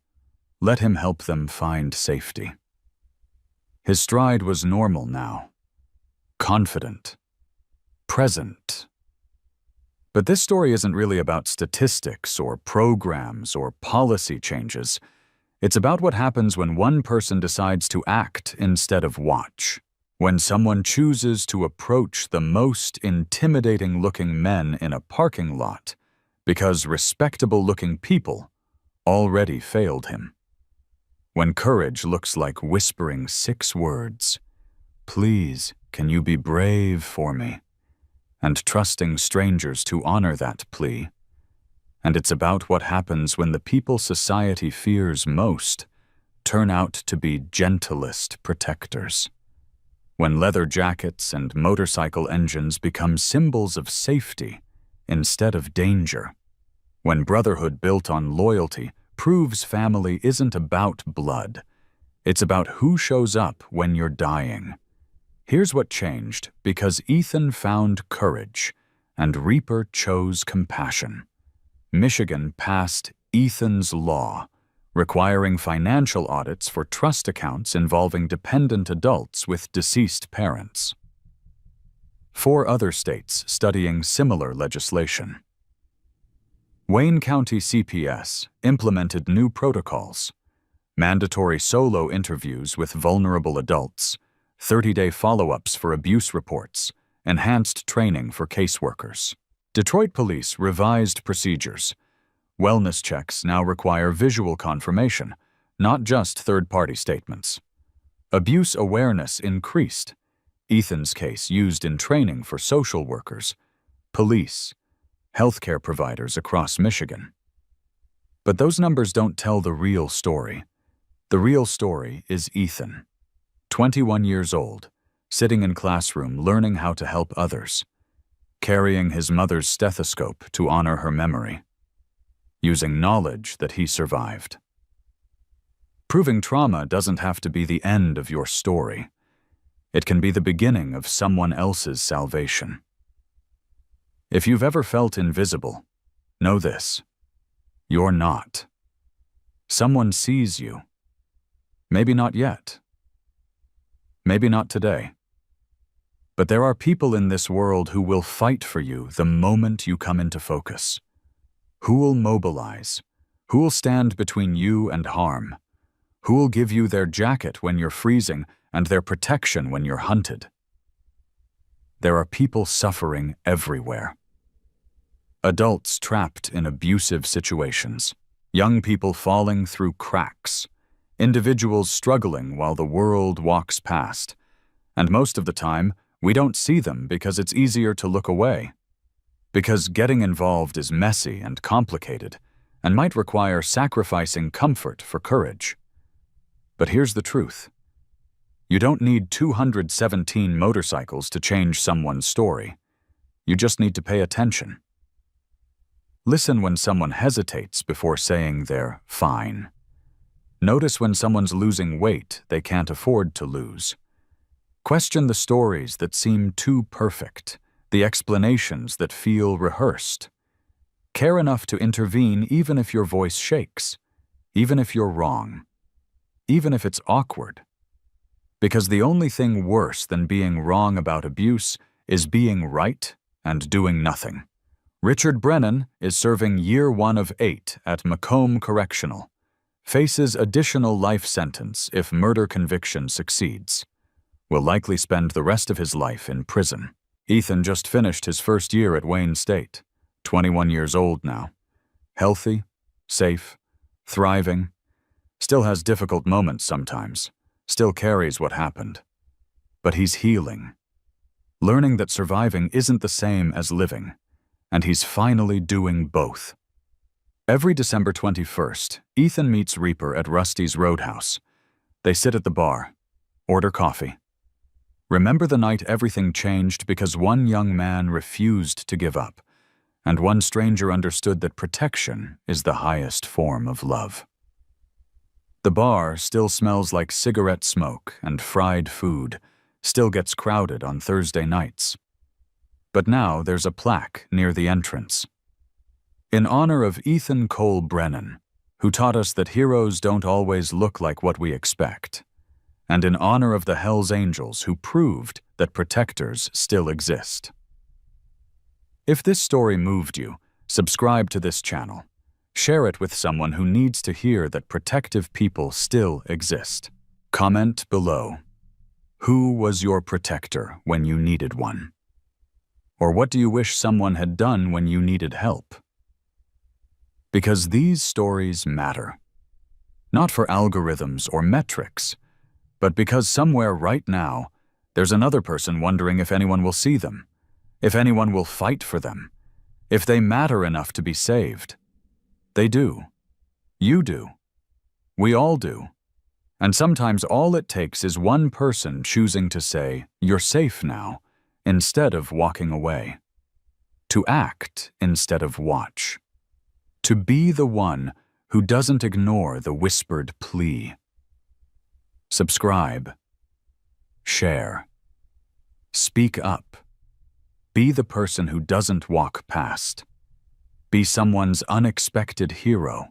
let him help them find safety. His stride was normal now. Confident. Present. But this story isn't really about statistics or programs or policy changes. It's about what happens when one person decides to act instead of watch. When someone chooses to approach the most intimidating-looking men in a parking lot because respectable-looking people already failed him. When courage looks like whispering 6 words, "Please, can you be brave for me?" and trusting strangers to honor that plea. And it's about what happens when the people society fears most turn out to be gentlest protectors. When leather jackets and motorcycle engines become symbols of safety instead of danger. When Brotherhood built on loyalty proves family isn't about blood. It's about who shows up when you're dying. Here's what changed because Ethan found courage and Reaper chose compassion. Michigan passed Ethan's Law, requiring financial audits for trust accounts involving dependent adults with deceased parents. 4 other states studying similar legislation. Wayne County CPS implemented new protocols, mandatory solo interviews with vulnerable adults, 30-day follow-ups for abuse reports, enhanced training for caseworkers. Detroit police revised procedures. Wellness checks now require visual confirmation, not just third-party statements. Abuse awareness increased. Ethan's case used in training for social workers, police, healthcare providers across Michigan. But those numbers don't tell the real story. The real story is Ethan, 21 years old, sitting in classroom learning how to help others, carrying his mother's stethoscope to honor her memory, using knowledge that he survived. Proving trauma doesn't have to be the end of your story. It can be the beginning of someone else's salvation. If you've ever felt invisible, know this: you're not. Someone sees you. Maybe not yet. Maybe not today. But there are people in this world who will fight for you the moment you come into focus. Who will mobilize? Who will stand between you and harm? Who will give you their jacket when you're freezing and their protection when you're hunted? There are people suffering everywhere. Adults trapped in abusive situations, young people falling through cracks, individuals struggling while the world walks past, and most of the time, we don't see them because it's easier to look away. Because getting involved is messy and complicated, and might require sacrificing comfort for courage. But here's the truth. You don't need 217 motorcycles to change someone's story. You just need to pay attention. Listen when someone hesitates before saying they're fine. Notice when someone's losing weight they can't afford to lose. Question the stories that seem too perfect, the explanations that feel rehearsed. Care enough to intervene even if your voice shakes, even if you're wrong, even if it's awkward. Because the only thing worse than being wrong about abuse is being right and doing nothing. Richard Brennan is serving year 1 of 8 at Macomb Correctional, faces additional life sentence if murder conviction succeeds, will likely spend the rest of his life in prison. Ethan just finished his first year at Wayne State, 21 years old now, healthy, safe, thriving, still has difficult moments sometimes, still carries what happened. But he's healing, learning that surviving isn't the same as living, and he's finally doing both. Every December 21st, Ethan meets Reaper at Rusty's Roadhouse. They sit at the bar, order coffee. Remember the night everything changed because one young man refused to give up, and one stranger understood that protection is the highest form of love. The bar still smells like cigarette smoke and fried food, still gets crowded on Thursday nights. But now there's a plaque near the entrance. In honor of Ethan Cole Brennan, who taught us that heroes don't always look like what we expect, and in honor of the Hells Angels who proved that protectors still exist. If this story moved you, subscribe to this channel. Share it with someone who needs to hear that protective people still exist. Comment below. Who was your protector when you needed one? Or what do you wish someone had done when you needed help? Because these stories matter. Not for algorithms or metrics, but because somewhere right now, there's another person wondering if anyone will see them, if anyone will fight for them, if they matter enough to be saved. They do. You do. We all do. And sometimes all it takes is one person choosing to say, "You're safe now," instead of walking away. To act instead of watch. To be the one who doesn't ignore the whispered plea. Subscribe. Share. Speak up. Be the person who doesn't walk past. Be someone's unexpected hero.